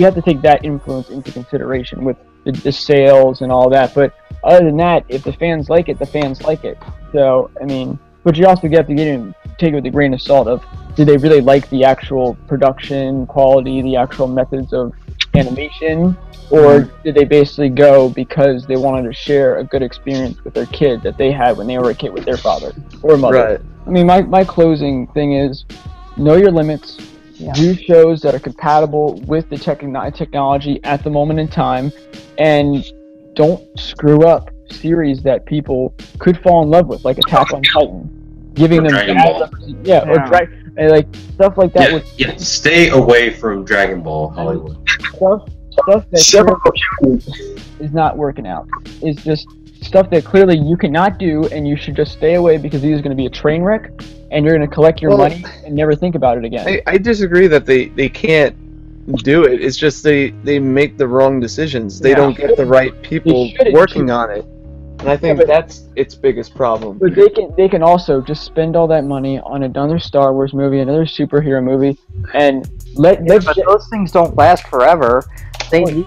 have to take that influence into consideration with the sales and all that. But other than that, if the fans like it, the fans like it. So I mean, but you also have to take it with a grain of salt of, do they really like the actual production quality, the actual methods of animation, or did they basically go because they wanted to share a good experience with their kid that they had when they were a kid with their father or mother? Right. I mean, my closing thing is, know your limits. Do shows that are compatible with the technology at the moment in time, and don't screw up series that people could fall in love with, like Attack on Titan, giving them Dragon Ball. like stuff like that. Stay away from Dragon Ball Hollywood. Stuff that is not working out. It's just stuff that clearly you cannot do, and you should just stay away, because these are going to be a train wreck, and you're going to collect your money and never think about it again. I disagree that they can't do it. It's just they make the wrong decisions. They don't get the right people working on it. And I think that's its biggest problem. But they can also just spend all that money on another Star Wars movie, another superhero movie, and but those things don't last forever. They need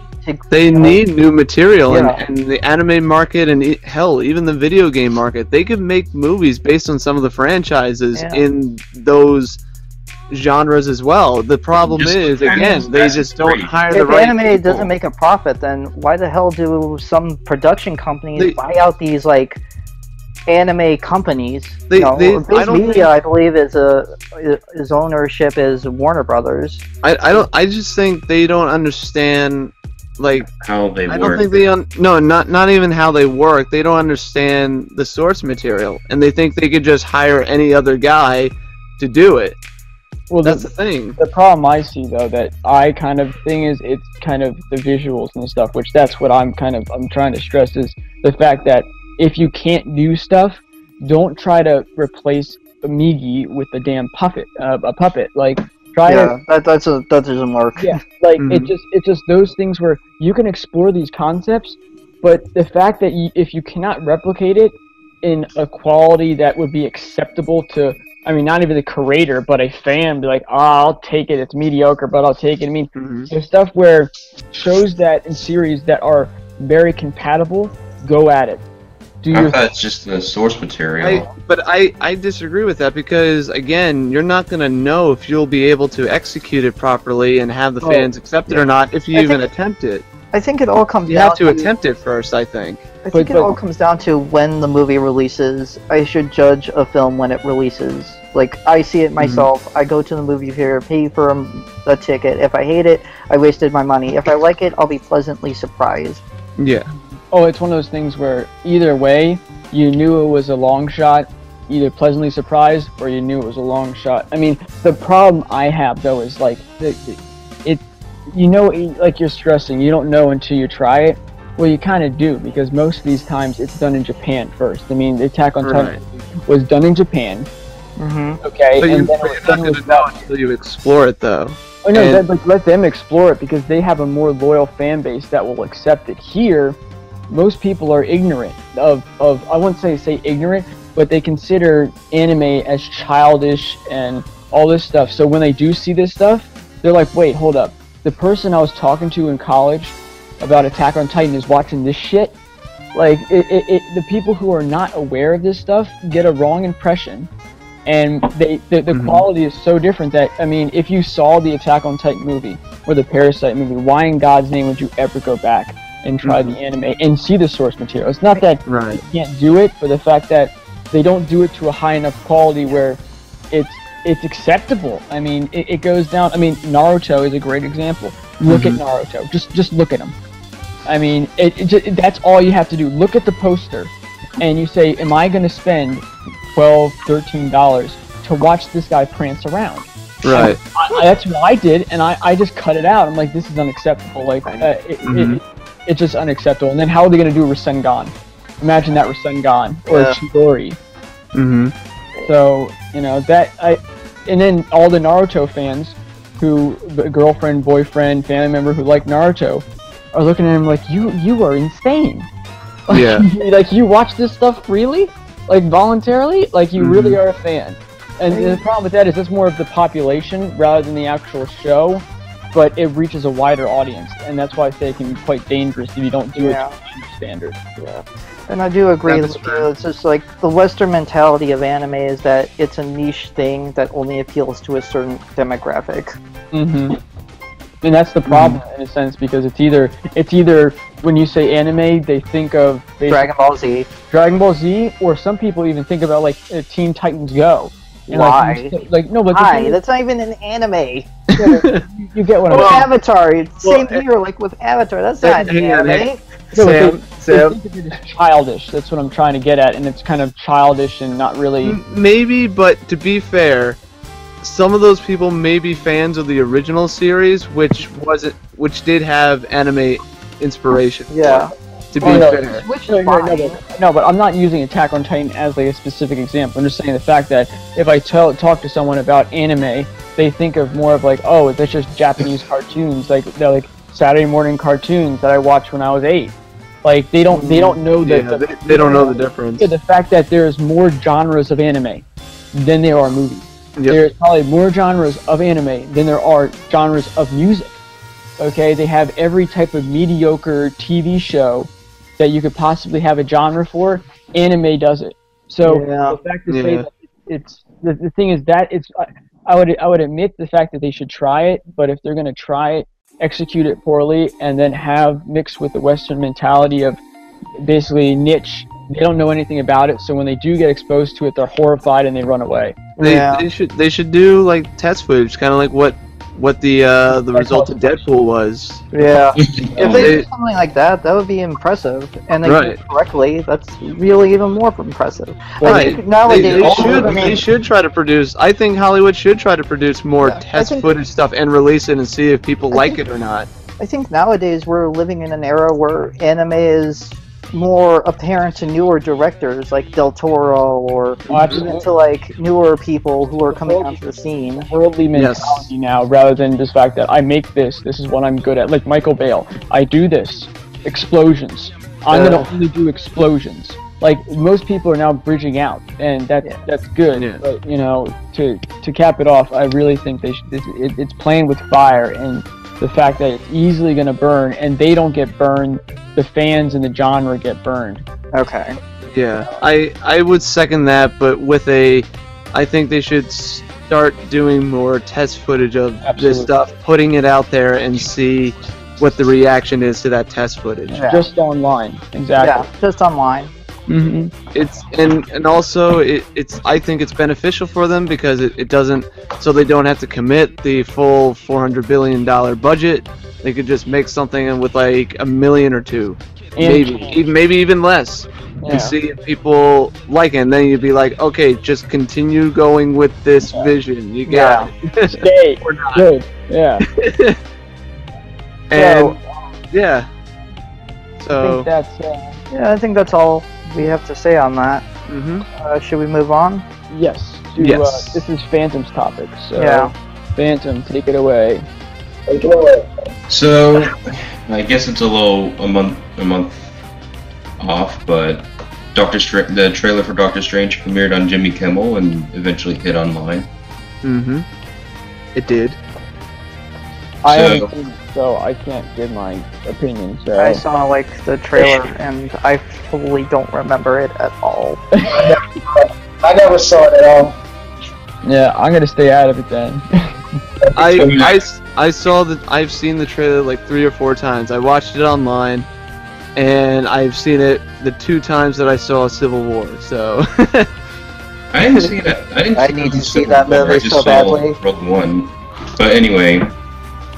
They need new material, Yeah. and the anime market, and hell, even the video game market. They could make movies based on some of the franchises in those genres as well. The problem is, again, they just don't hire the right If anime people. doesn't make a profit, then why the hell do some production companies buy out these like anime companies? Base Media, I believe, is ownership is Warner Brothers. I just think they don't understand like how they work. I don't think they not even how they work. They don't understand the source material, and they think they could just hire any other guy to do it. Well, that's the thing. The problem I see, though, that I kind of thing is it's kind of the visuals and stuff, which that's what I'm trying to stress is the fact that if you can't do stuff, don't try to replace Migi with a damn puppet. Like that doesn't work. Yeah, like it's just those things where you can explore these concepts, but the fact that if you cannot replicate it in a quality that would be acceptable to, I mean, not even the creator, but a fan, be like, oh, I'll take it. It's mediocre, but I'll take it. I mean, there's stuff where shows that and series that are very compatible, go at it. I thought it's just the source material. I disagree with that because, again, you're not going to know if you'll be able to execute it properly and have the fans accept it or not if you even attempt it. I think it all comes down to... You have to attempt it first, I think. I think it all comes down to when the movie releases. I should judge a film when it releases. Like, I see it myself. I go to the movie theater, pay for a ticket. If I hate it, I wasted my money. If I like it, I'll be pleasantly surprised. Yeah. Oh, it's one of those things where either way, you knew it was a long shot, either pleasantly surprised or you knew it was a long shot. I mean, the problem I have, though, is like, like you're stressing, you don't know until you try it. Well, you kind of do, because most of these times it's done in Japan first. I mean, the Attack on Titan was done in Japan. Okay, but and you're not going to know until you explore it, though. Oh, no, let them explore it, because they have a more loyal fan base that will accept it. Here, most people are ignorant of I wouldn't say ignorant, but they consider anime as childish and all this stuff. So when they do see this stuff, they're like, wait, hold up. The person I was talking to in college about Attack on Titan is watching this shit? Like, the people who are not aware of this stuff get a wrong impression. And the quality is so different that, I mean, if you saw the Attack on Titan movie or the Parasite movie, why in God's name would you ever go back and try the anime and see the source material? It's not that you can't do it, but the fact that they don't do it to a high enough quality where it's acceptable. I mean, it goes down. I mean, Naruto is a great example. Look at Naruto. Just look at him. I mean, that's all you have to do. Look at the poster, and you say, am I going to spend $12, $13 to watch this guy prance around? Right. That's what I did, and I just cut it out. I'm like, this is unacceptable. Like, it's just unacceptable. And then how are they going to do Rasengan? Imagine that Rasengan or Chidori. So, you know, and then all the Naruto fans who, girlfriend, boyfriend, family member who like Naruto, are looking at him like, you are insane. Like, yeah. Like, you watch this stuff freely? Like, voluntarily? Like, you really are a fan. And the problem with that is it's more of the population rather than the actual show, but it reaches a wider audience, and that's why I say it can be quite dangerous if you don't do it to a standard. Yeah. And I do agree with you. It's just like the Western mentality of anime is that it's a niche thing that only appeals to a certain demographic. And that's the problem in a sense, because it's either when you say anime, they think of Dragon Ball Z, or some people even think about like Teen Titans Go. And why? Why? That's not even an anime. You get what I'm saying. Avatar, same here. Like with Avatar, that's not an anime. Sam. They think it is childish. That's what I'm trying to get at, and it's kind of childish and not really. Maybe, but to be fair, some of those people may be fans of the original series, which did have anime inspiration. Yeah. To be fair. No, but I'm not using Attack on Titan as like a specific example. I'm just saying the fact that if I talk to someone about anime, they think of more of like, oh, that's just Japanese cartoons, like they're like Saturday morning cartoons that I watched when I was 8. Like they don't know that they don't know the difference. The fact that there's more genres of anime than there are movies. There's probably more genres of anime than there are genres of music. Okay, they have every type of mediocre TV show that you could possibly have a genre for. Anime does it. So the fact to say that it's the thing is that it's I would admit the fact that they should try it, but if they're gonna try it, execute it poorly, and then have mixed with the Western mentality of basically niche. They don't know anything about it, so when they do get exposed to it, they're horrified and they run away. They should do like test footage, kind of like what the result of Deadpool was. Yeah. If they did something like that, that would be impressive, and they do it correctly. That's really even more impressive. Right. I think nowadays they should try to produce. I think Hollywood should try to produce more test footage stuff and release it and see if people like it or not. I think nowadays we're living in an era where anime is more apparent to newer directors like Del Toro or even to like newer people who are coming onto the scene. Worldly mentality now, rather than just the fact that I make this is what I'm good at. Like Michael Bale, I do this. Explosions. I'm gonna only do explosions. Like most people are now bridging out, and that's good. Yeah. But you know, to cap it off, I really think they should. It's playing with fire, and the fact that it's easily going to burn, and they don't get burned, the fans and the genre get burned. Okay. Yeah, I would second that, but with I think they should start doing more test footage of this stuff, putting it out there, and see what the reaction is to that test footage. Yeah. Just online, exactly. Yeah, just online. Mm-hmm. It's and also it's I think it's beneficial for them because it doesn't, so they don't have to commit the full $400 billion budget. They could just make something with like $1 million or $2 million, maybe even less, and see if people like it. And then you'd be like, okay, just continue going with this vision. You got it. Stay. Or not. Good. Yeah. And so I think that's I think that's all we have to say on that. Should we move on? Yes. This is Phantom's topic. So Phantom, take it away. So, I guess it's a month off, but the trailer for Doctor Strange premiered on Jimmy Kimmel and eventually hit online. It did. I haven't seen it, so I can't give my opinion. So I saw like the trailer, and I fully don't remember it at all. I never saw it at all. Yeah, I'm gonna stay out of it then. I saw that. I've seen the trailer like 3 or 4 times. I watched it online, and I've seen it the 2 times that I saw Civil War. So I didn't see that. I need to see that movie so badly. Rogue One, but anyway.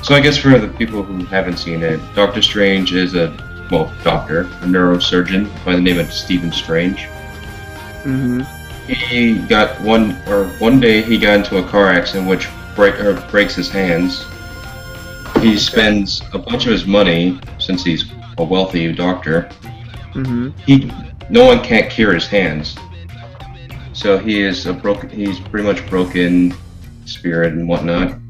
So I guess for the people who haven't seen it, Doctor Strange is a neurosurgeon by the name of Stephen Strange. He got one day he got into a car accident which breaks his hands. He spends a bunch of his money, since he's a wealthy doctor. No one can't cure his hands, so he's pretty much broken spirit and whatnot.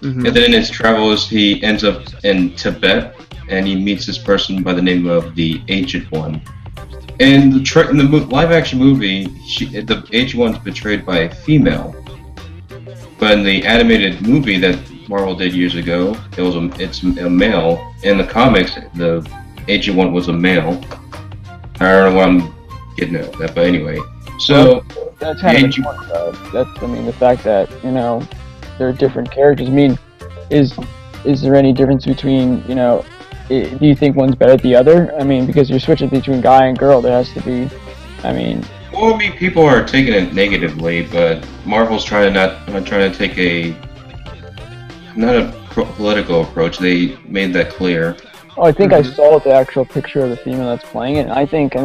And then in his travels, he ends up in Tibet, and he meets this person by the name of the Ancient One. In the live-action movie, the Ancient One's portrayed by a female, but in the animated movie that Marvel did years ago, it's a male. In the comics, the Ancient One was a male. I don't know what I'm getting at that, but anyway. So that's kind of the point, though. The fact that they're different characters. I mean, is there any difference between, do you think one's better than the other? I mean, because you're switching between guy and girl, there has to be, Well, people are taking it negatively, but Marvel's not trying to take not a political approach. They made that clear. Oh, I think I saw the actual picture of the female that's playing it, and I think,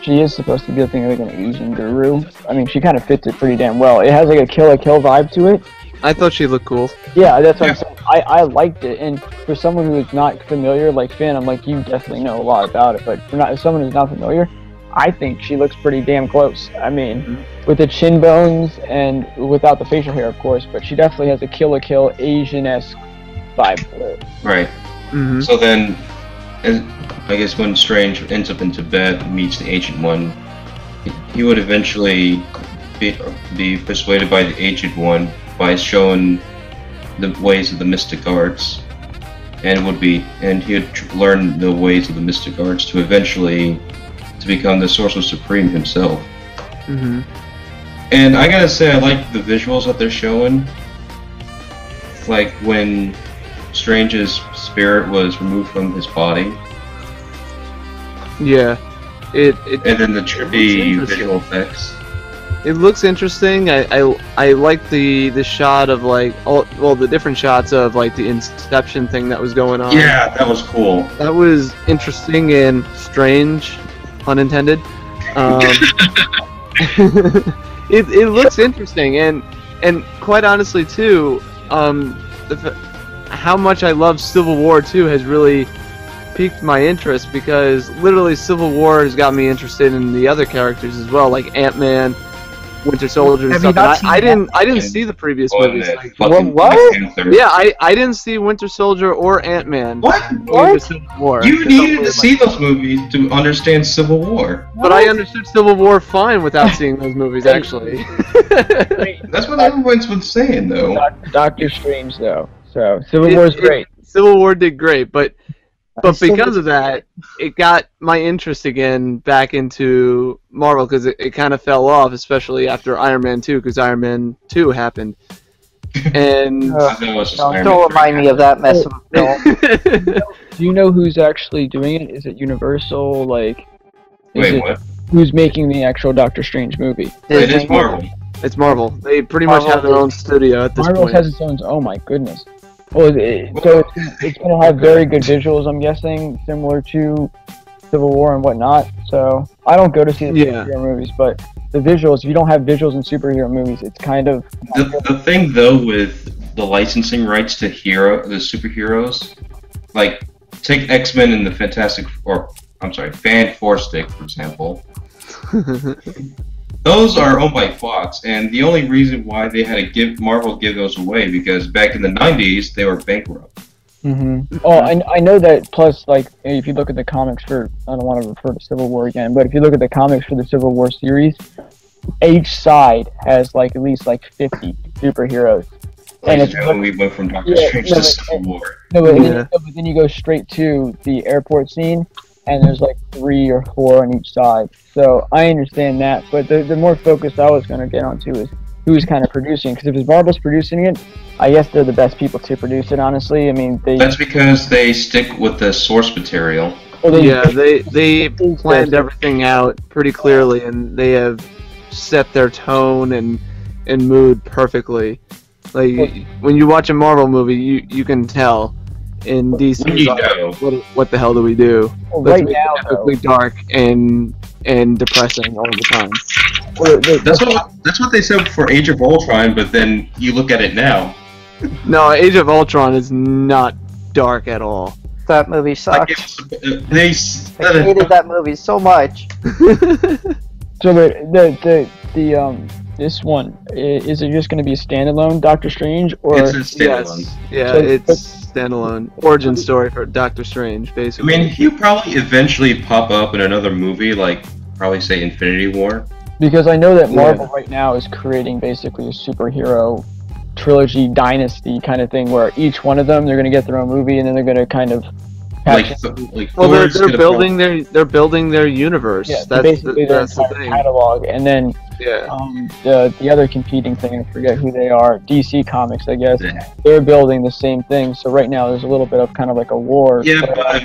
she is supposed to be like an Asian guru. She kind of fits it pretty damn well. It has like a Kill vibe to it. I thought she looked cool. Yeah, that's what I'm saying. I liked it, and for someone who is not familiar, like Finn, I'm like, you definitely know a lot about it, but for someone who's not familiar, I think she looks pretty damn close. With the chin bones and without the facial hair, of course, but she definitely has a Kill Asian-esque vibe to it. Right. So then, I guess when Strange ends up in Tibet and meets the Ancient One, he would eventually be persuaded by the Ancient One by showing the ways of the mystic arts. and he would learn the ways of the mystic arts to eventually to become the Sorcerer Supreme himself. Mm-hmm. And I gotta say, I like the visuals that they're showing. Like when Strange's spirit was removed from his body. Yeah, and then the trippy visual effects. It looks interesting. I like the shot of like the different shots of like the Inception thing that was going on. Yeah, that was cool. That was interesting and strange, pun intended. It looks interesting and quite honestly too, how much I love Civil War 2 has really piqued my interest, because literally Civil War has got me interested in the other characters as well, like Ant-Man, Winter Soldier, and stuff. And I didn't see the previous movies. Like, what? Yeah, I didn't see Winter Soldier or Ant-Man. What? Civil War. You needed to see those movies to understand Civil War. But I understood Civil War fine without seeing those movies, actually. That's what everyone's been saying, though. Doctor Strange, though. So Civil War is great. Civil War did great, but because of that, it got my interest again back into Marvel, because it kind of fell off, especially after Iron Man 2, because Iron Man 2 happened. And don't remind me of that mess of a film. Do you know who's actually doing it? Is it Universal? Like, what? Who's making the actual Doctor Strange movie? It is Marvel. It's Marvel. They pretty much have their own studio at this point. Marvel has its own. Oh my goodness. Well, so it's going to have very good visuals, I'm guessing, similar to Civil War and whatnot. So I don't go to see the superhero movies, but the visuals, if you don't have visuals in superhero movies, it's kind of... The thing, though, with the licensing rights to the superheroes, like, take X-Men and the Fan Four Stick, for example. Those are owned by Fox, and the only reason why they had to Marvel give those away, because back in the 90s, they were bankrupt. Mm-hmm. Oh, I know that, plus, like, if you look at the comics for, I don't want to refer to Civil War again, but if you look at the comics for the Civil War series, each side has, like, at least, like, 50 superheroes. And we went from Doctor Strange to Civil War. But then you go straight to the airport scene, and there's like 3 or 4 on each side. So I understand that, but the more focused I was going to get onto is who's kind of producing. Because if it's Marvel's producing it, I guess they're the best people to produce it, honestly. I mean, that's because they stick with the source material. Well, they planned everything out pretty clearly, and they have set their tone and mood perfectly. Like, when you watch a Marvel movie, you can tell. In DC, what the hell do we do? Well, Let's right make now, it epically dark and depressing all the time. That's what they said for Age of Ultron, but then you look at it now. No, Age of Ultron is not dark at all. That movie sucked. I hated that movie so much. So this one, is it just going to be a standalone Doctor Strange, or it's a standalone? Yes. Yeah, it's standalone origin story for Doctor Strange, basically. I mean, he'll probably eventually pop up in another movie, like probably say Infinity War. Because I know that Marvel right now is creating basically a superhero trilogy dynasty kind of thing, where each one of them they're going to get their own movie, and then they're going to kind of they're building their universe. Yeah, that's basically their the thing. Catalog, and then the other competing thing, I forget who they are, DC Comics, I guess. Yeah. They're building the same thing. So right now there's a little bit of kind of like a war. Yeah, but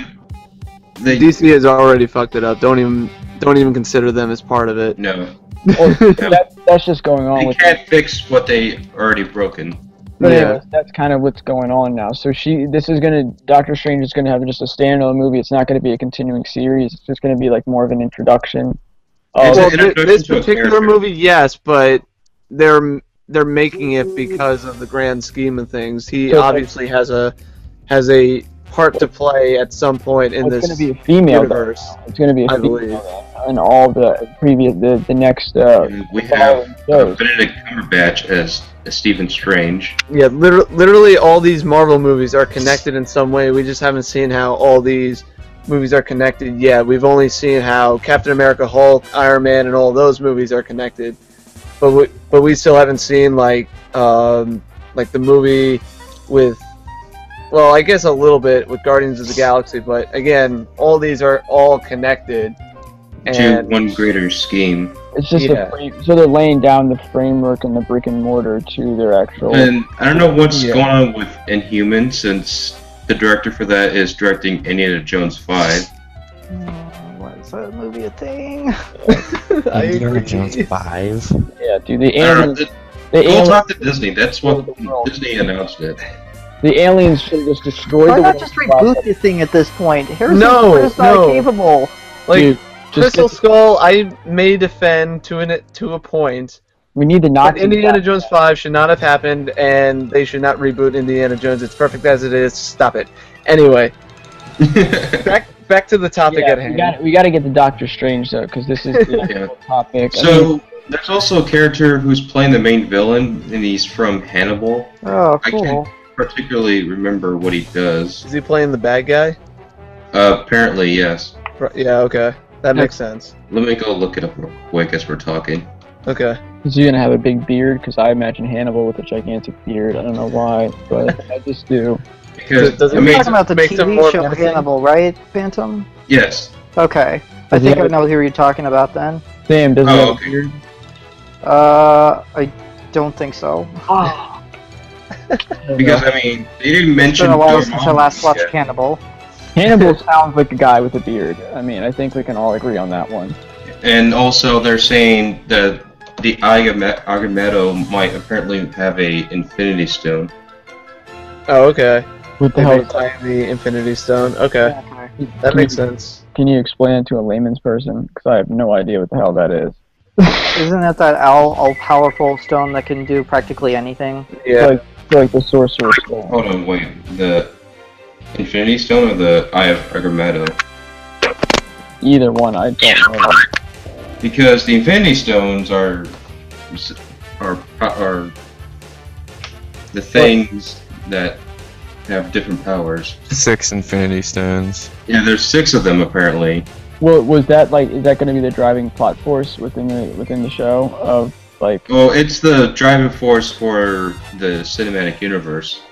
DC has already fucked it up. Don't even consider them as part of it. No. Well, that's just going on. They can't fix what they already broken. But anyways, that's kind of what's going on now. So Doctor Strange is gonna have just a standalone movie. It's not gonna be a continuing series. It's just gonna be like more of an introduction. This particular movie, yes, but they're making it because of the grand scheme of things. He obviously has a part to play at some point in this. It's gonna be a female universe. It's gonna be a female in all the previous the next. We have Benedict Cumberbatch as Stephen Strange. Yeah, literally all these Marvel movies are connected in some way. We just haven't seen how all these movies are connected yet. We've only seen how Captain America, Hulk, Iron Man, and all those movies are connected. But we still haven't seen like the movie with well, I guess a little bit with Guardians of the Galaxy, but again, all these are all connected. To And one greater scheme. It's just Yeah. so they're laying down the framework and the brick and mortar to their actual. And I don't know what's Yeah. going on with Inhuman, since the director for that is directing Indiana Jones 5. Why is that movie a thing? I Indiana agree. Jones 5. Yeah, dude. The I don't know, aliens. the- The Go aliens. talk to Disney. That's what The world. Disney announced it. The aliens should have just destroyed Why the not world just in reboot process. the thing at this point? Harrison No, Ford is not no. capable. Like Dude, just Crystal get- Skull, I may defend to a point. We need the But Nazis. Indiana back. Jones 5 should not have happened, and they should not reboot Indiana Jones. It's perfect as it is. Stop it. Anyway, back to the topic Yeah, at hand. we got to get the Doctor Strange though, because this is the Yeah. actual topic. I So mean, there's also a character who's playing the main villain, and he's from Hannibal. Oh, I cool. can't particularly remember what he does. Is he playing the bad guy? Apparently, yes. Yeah. Okay, that makes sense. Let me go look it up real quick as we're talking. Okay. is he gonna have a big beard? Because I imagine Hannibal with a gigantic beard. I don't know why, but I just do. Because Does it I You're mean, talking about the makes him TV more show menacing? Hannibal, right, Phantom? yes. Okay. I Does he think I have a- know who you're talking about then. Sam, does he Oh, have a okay. beard? I don't think so. Because I mean, they didn't It's mention. been a while since I Dormammu last watched yet. Hannibal. Hannibal sounds like a guy with a beard. I mean, I think we can all agree on that one. And also, they're saying that the Agamotto might apparently have a Infinity Stone. Oh, okay. What the They hell? may play the Infinity Stone. Okay, Okay. that makes sense. Can you explain it to a layman's person? Because I have no idea what the hell that is. Isn't it that all-powerful stone that can do practically anything? Yeah. Like the Sorcerer's Stone. Hold on, wait. The Infinity Stone or the Eye of Agamotto? Either one, I don't know. Because the Infinity Stones are the things that have different powers. 6 Infinity Stones. Yeah, there's 6 of them apparently. Well, was that like? Is that going to be the driving plot force within the show of like? Well, it's the driving force for the cinematic universe.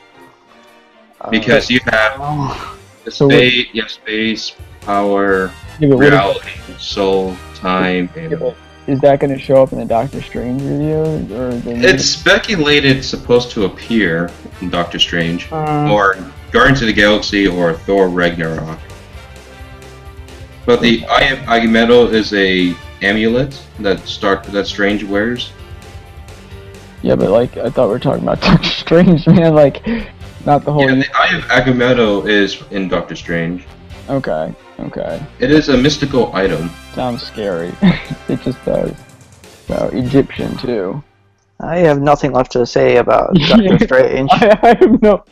Because you have Oh, the So space, you have space, power, Yeah, but what if- reality, soul, time, yeah, and but is that going to show up in the Doctor Strange video or the? it's speculated it's supposed to appear in Doctor Strange Hmm. or Guardians of the Galaxy or Thor Ragnarok. But the Eye of Agamotto is a amulet that Strange wears. Yeah, but like I thought we were talking about Doctor Strange, man. Like, not the whole. Yeah, the Eye of Agamotto is in Doctor Strange. Okay. It is a mystical item. Sounds scary. It just does. So Egyptian too. I have nothing left to say about Doctor Strange. I have no.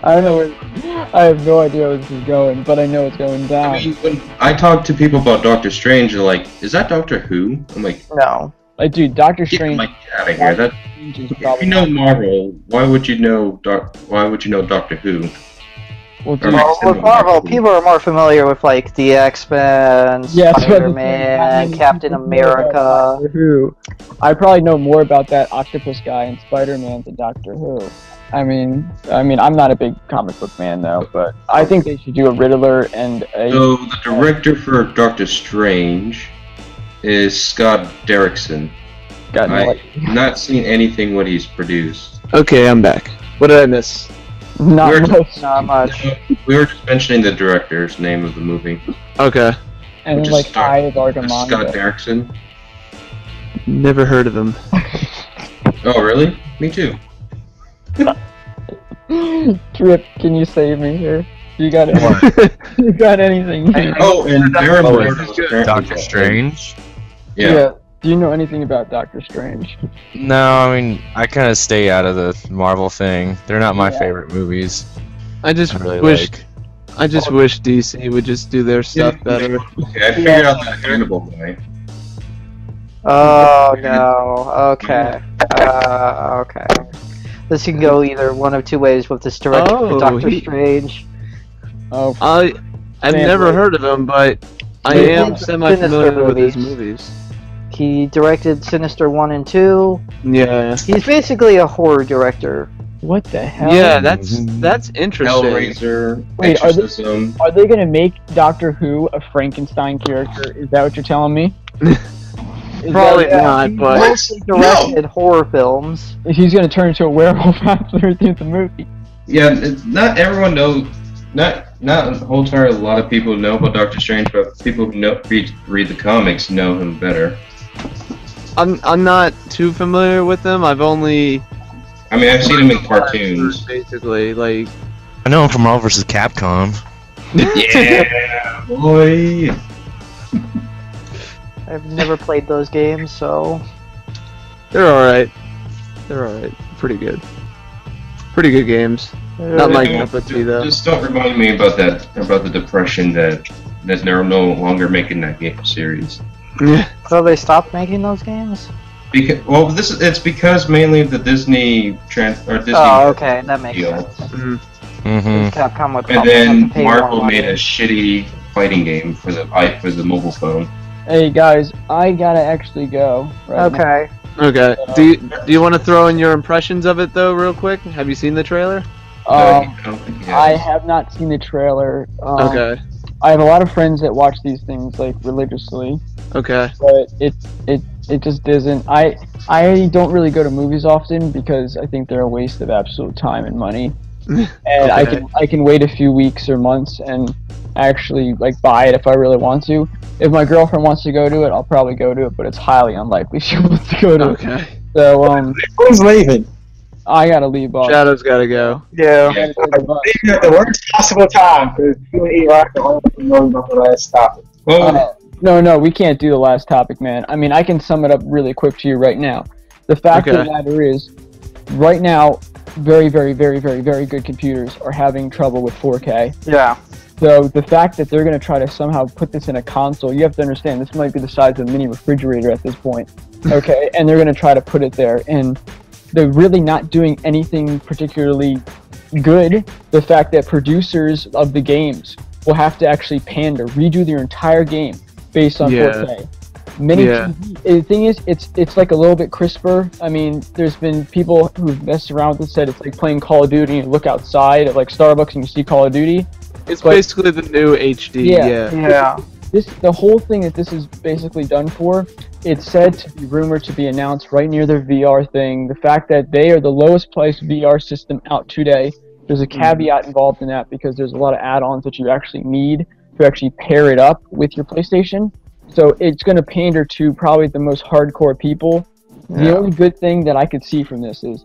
I don't know. I have no idea where this is going, but I know it's going down. I mean, when I talk to people about Doctor Strange, they're like, "Is that Doctor Who?" I'm like, No. Like, dude, Doctor "Get Strange. like out of here." That Strange is if probably you know Marvel, why would you know Doctor Who? well, Or dude, like- Well, with Marvel, people are more familiar with like the X-Men, Yeah, that's what I'm saying. Spider-Man, Captain America. Doctor Who. I probably know more about that octopus guy in Spider-Man than Doctor Who. I mean, I'm not a big comic book man though, but I think they should do a Riddler and a. So the director for Doctor Strange is Scott Derrickson. God, no, I've not seen anything what he's produced. Okay, I'm back. What did I miss? not we're- much. Not much. We were just mentioning the director's name of the movie, Okay, And which then is like Eye of Scott Argamotto. Derrickson. never heard of him. Oh, really? Me too. Trip, can you save me here? You got it? You got anything? Oh, and Baron Oh, Mordo it's was good. apparently- Doctor Strange? Yeah. Do you know anything about Doctor Strange? No, I mean, I kind of stay out of the Marvel thing. They're not my Yeah. favorite movies. I just I really wish like. I just wish DC would just do their stuff better. Okay, I figured out that Hannibal guy. Oh no. Okay. Okay. This can go either one of two ways with this director Oh, for Doctor he- Strange. Oh, I've Man, never wait. heard of him, but I He am did semi-familiar Sinister with his movies. movies. He directed Sinister 1 and 2. Yeah. He's basically a horror director. What the hell? Yeah, that's interesting. Hellraiser, Wait, Exorcism. are they gonna make Doctor Who a Frankenstein character? Is that what you're telling me? Probably not, but Mostly directed horror films. He's gonna turn into a werewolf after the movie. Yeah, not everyone knows. Not a whole entire lot of people know about Doctor Strange, but people who read the comics know him better. I'm not too familiar with him. I've seen him in cartoons. Basically, like I know him from Marvel vs. Capcom. Yeah, boy. I've never played those games, so they're alright. They're alright. Pretty good. Pretty good games. Not my cup of tea, though. Just don't remind me about the depression that they're no longer making that game series. So they stopped making those games? It's because mainly of the Disney Disney. Oh, okay, that makes deal. sense. Mm-hmm. Capcom would And probably have then to pay Marvel more made money. a shitty fighting game for the mobile phone. Hey guys, I gotta actually go. Right now. Okay. Okay. Do you want to throw in your impressions of it though, real quick? Have you seen the trailer? I don't think he has. I have not seen the trailer. Okay. I have a lot of friends that watch these things like religiously, Okay. but it just doesn't. I don't really go to movies often because I think they're a waste of absolute time and money. And Okay. I can wait a few weeks or months and actually like buy it if I really want to. If my girlfriend wants to go to it, I'll probably go to it, but it's highly unlikely she wants to go to it. Okay. So Who's leaving? I gotta leave, boss. Shadow's gotta go. Yeah. Yeah. Leaving at the worst possible time because you and E Rock are only knowing about the last topic. Well, No, we can't do the last topic, man. I mean, I can sum it up really quick to you right now. The fact of the matter is, right now, very, very, very, very, very good computers are having trouble with 4K. Yeah. So the fact that they're going to try to somehow put this in a console, you have to understand, this might be the size of a mini refrigerator at this point. Okay? And they're going to try to put it there. And they're really not doing anything particularly good. The fact that producers of the games will have to actually redo their entire game based on 4K. The thing is, it's like a little bit crisper. I mean, there's been people who've messed around with it, said it's like playing Call of Duty and you look outside at like Starbucks and you see Call of Duty. It's basically the new HD. Yeah. The whole thing that this is basically done for, it's said to be rumored to be announced right near their VR thing. The fact that they are the lowest priced VR system out today. There's a caveat involved in that because there's a lot of add-ons that you actually need to actually pair it up with your PlayStation. So it's going to pander to probably the most hardcore people. The only good thing that I could see from this is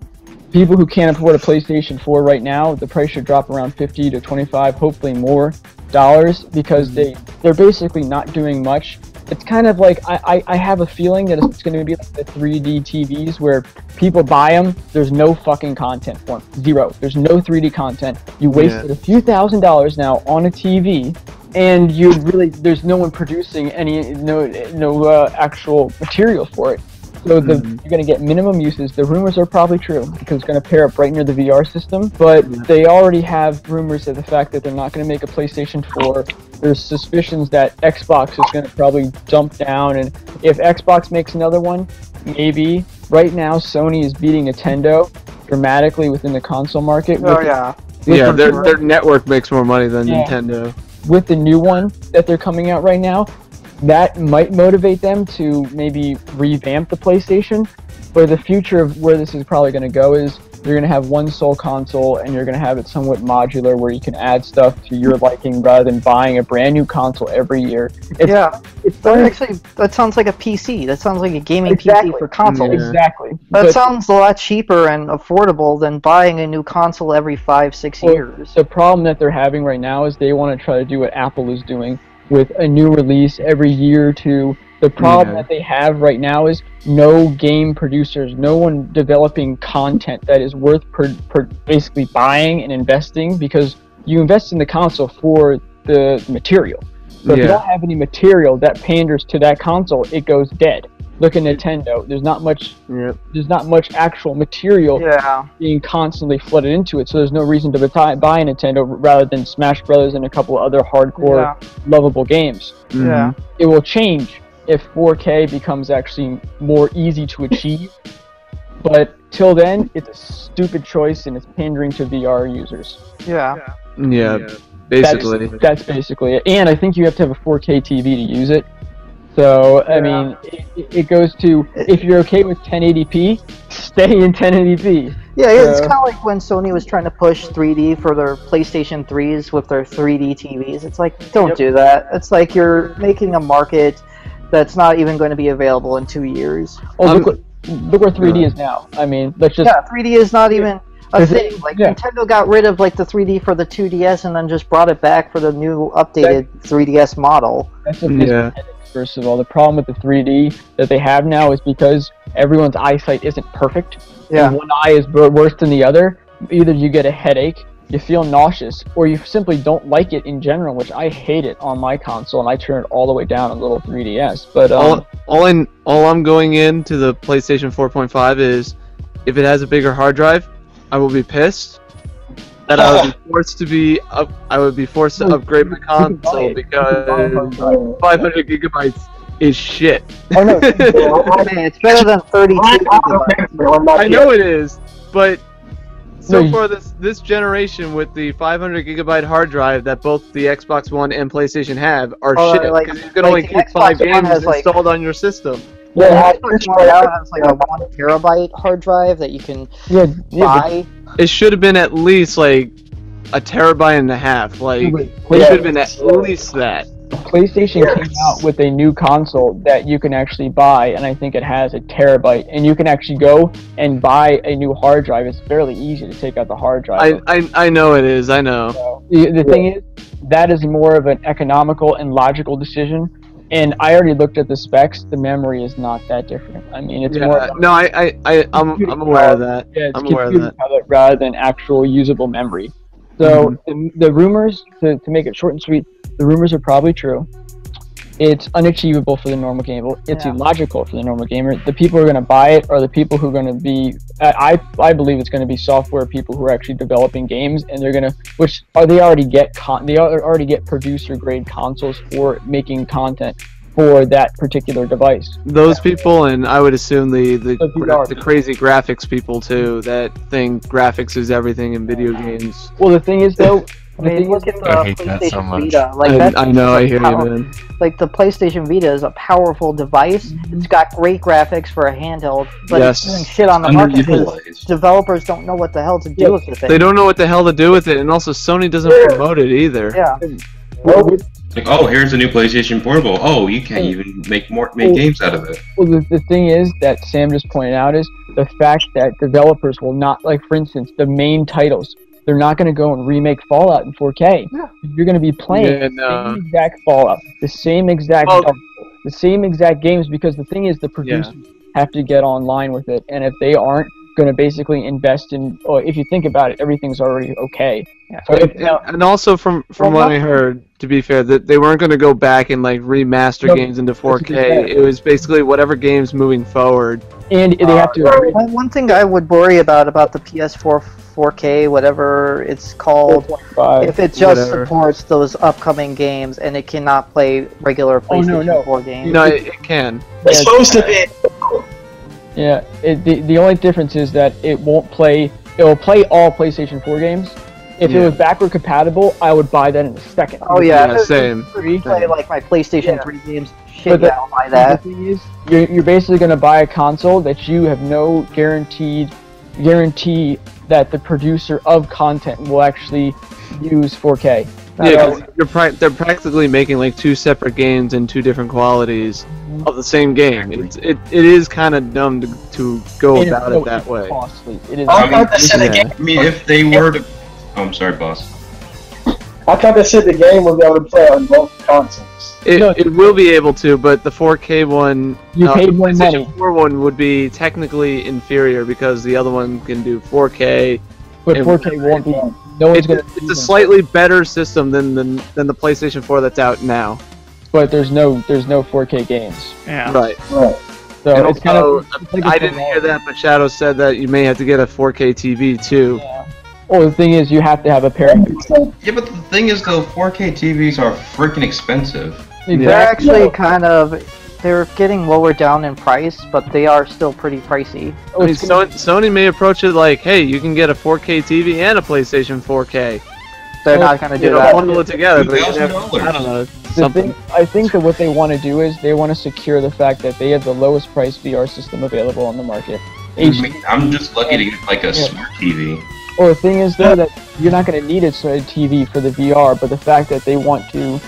people who can't afford a PlayStation 4 right now, the price should drop around $50 to $25, hopefully more dollars, because they're basically not doing much. It's kind of like, I have a feeling that it's going to be like the 3D TVs where people buy them, there's no fucking content for them. Zero. There's no 3D content. You wasted a few $1,000s now on a TV, and there's no one producing no actual material for it. So you're going to get minimum uses. The rumors are probably true because it's going to pair up right near the VR system. But they already have rumors of the fact that they're not going to make a PlayStation 4. There's suspicions that Xbox is going to probably jump down. And if Xbox makes another one, maybe. Right now, Sony is beating Nintendo dramatically within the console market. Their network makes more money than Nintendo. With the new one that they're coming out right now, that might motivate them to maybe revamp the PlayStation. But the future of where this is probably going to go is you're going to have one sole console and you're going to have it somewhat modular where you can add stuff to your liking rather than buying a brand new console every year. That sounds like a PC. That sounds like a gaming PC for console. Yeah. Exactly. That sounds a lot cheaper and affordable than buying a new console every 5-6 years. The problem that they're having right now is they want to try to do what Apple is doing with a new release every year or two. The problem that they have right now is no game producers, no one developing content that is worth basically buying and investing, because you invest in the console for the material. So if you don't have any material that panders to that console, it goes dead. Look at Nintendo. There's not much. There's not much actual material being constantly flooded into it. So there's no reason to buy a Nintendo rather than Smash Brothers and a couple of other hardcore, lovable games. Yeah. It will change if 4K becomes actually more easy to achieve. But till then, it's a stupid choice and it's pandering to VR users. Yeah. Yeah, basically. That's basically it. And I think you have to have a 4K TV to use it. So, I mean, it goes to, if you're okay with 1080p, stay in 1080p. Yeah, it's kind of like when Sony was trying to push 3D for their PlayStation 3s with their 3D TVs. It's like, don't do that. It's like you're making a market that's not even going to be available in 2 years. Oh, look where 3D is now. I mean, let's just... Yeah, 3D is not even a thing. Like, Nintendo got rid of, like, the 3D for the 2DS and then just brought it back for the new updated 3DS model. That's First of all, the problem with the 3D that they have now is because everyone's eyesight isn't perfect. Yeah. And one eye is worse than the other. Either you get a headache, you feel nauseous, or you simply don't like it in general, which I hate it on my console, and I turn it all the way down on little 3DS. But all I'm going into the PlayStation 4.5 is, if it has a bigger hard drive, I will be pissed. That I would be forced to upgrade my console because 500 gigabytes is shit. Oh no, it's better than 32 gigabytes. I know it is, but so far this generation with the 500 gigabyte hard drive that both the Xbox One and PlayStation have are shit, because you can only keep 5 games installed on your system. Yeah, Xbox One now has like a 1 terabyte hard drive that you can buy. It should have been at least like a terabyte and a half. Like, it should have been at least that. PlayStation came out with a new console that you can actually buy, and I think it has a terabyte, and you can actually go and buy a new hard drive. It's fairly easy to take out the hard drive. I know it is, I know. So, the thing is, that is more of an economical and logical decision, and I already looked at the specs. The memory is not that different. I mean, it's more... No, I'm aware of that. Yeah, it's I'm aware of that. Rather than actual usable memory. So, the rumors, to make it short and sweet, the rumors are probably true. It's unachievable for the normal gamer. It's illogical for the normal gamer. The people who are going to buy it are the people who are going to be... I believe it's going to be software people who are actually developing games, and they're going to... They already get producer-grade consoles for making content for that particular device. Those people, and I would assume the crazy graphics people too, that think graphics is everything in video games. Well, the thing is, though... I mean, look at the PlayStation Vita. I know, I hear you, man. Like, the PlayStation Vita is a powerful device. It's got great graphics for a handheld, but it's doing shit on the market because developers don't know what the hell to do with it. They don't know what the hell to do with it, and also Sony doesn't promote it either. Yeah. Like, oh, here's a new PlayStation Portable. Oh, you can't even make games out of it. Well, the thing is that Sam just pointed out is the fact that developers will not, like, for instance, the main titles. They're not going to go and remake Fallout in 4K. Yeah. You're going to be playing the same exact Fallout, the same exact games, because the thing is the producers have to get online with it, and if they aren't going to basically invest in, if you think about it, everything's already okay. Yeah. So and also from what I heard, to be fair, that they weren't going to go back and like remaster games into 4K. It was basically whatever games moving forward. And they have to. One thing I would worry about the PS4 4K, whatever it's called, if it just supports those upcoming games and it cannot play regular PlayStation 4 games. No, it can. It's supposed to be. Yeah, the only difference is that it won't play. It will play all PlayStation 4 games. If it was backward compatible, I would buy that in a second. Oh yeah, same. Play like my PlayStation 3 games. Shit, I'll buy that. The thing is, you're basically going to buy a console that you have no guarantee that the producer of content will actually use 4K. Yeah, they're practically making like 2 separate games in 2 different qualities of the same game. It is kind of dumb to go about it that way. Costly. It is. I mean, if they were to... Oh, I'm sorry, boss. I thought they said the game will be able to play on both consoles. It will be able to, but the 4K one, you paid more money. The 4 one would be technically inferior because the other one can do 4K. But 4K won't be. It's a slightly better system than the PlayStation 4 that's out now. But there's no 4K games. Yeah. Right. So it's kind of. I didn't hear that, but Shadow said that you may have to get a 4K TV too. Yeah. Well, the thing is, you have to have a pairing. Yeah, but the thing is, though, 4K TVs are freaking expensive. They're actually kind of they're getting lower down in price, but they are still pretty pricey. I mean, Sony may approach it like, hey, you can get a 4K TV and a PlayStation 4K. They're not going to do that. Bundle it together. But $2,000. I don't know. I think that what they want to do is they want to secure the fact that they have the lowest price VR system available on the market. I'm just lucky to get like a smart TV. Well, the thing is though that you're not going to need a TV for the VR, but the fact that they want to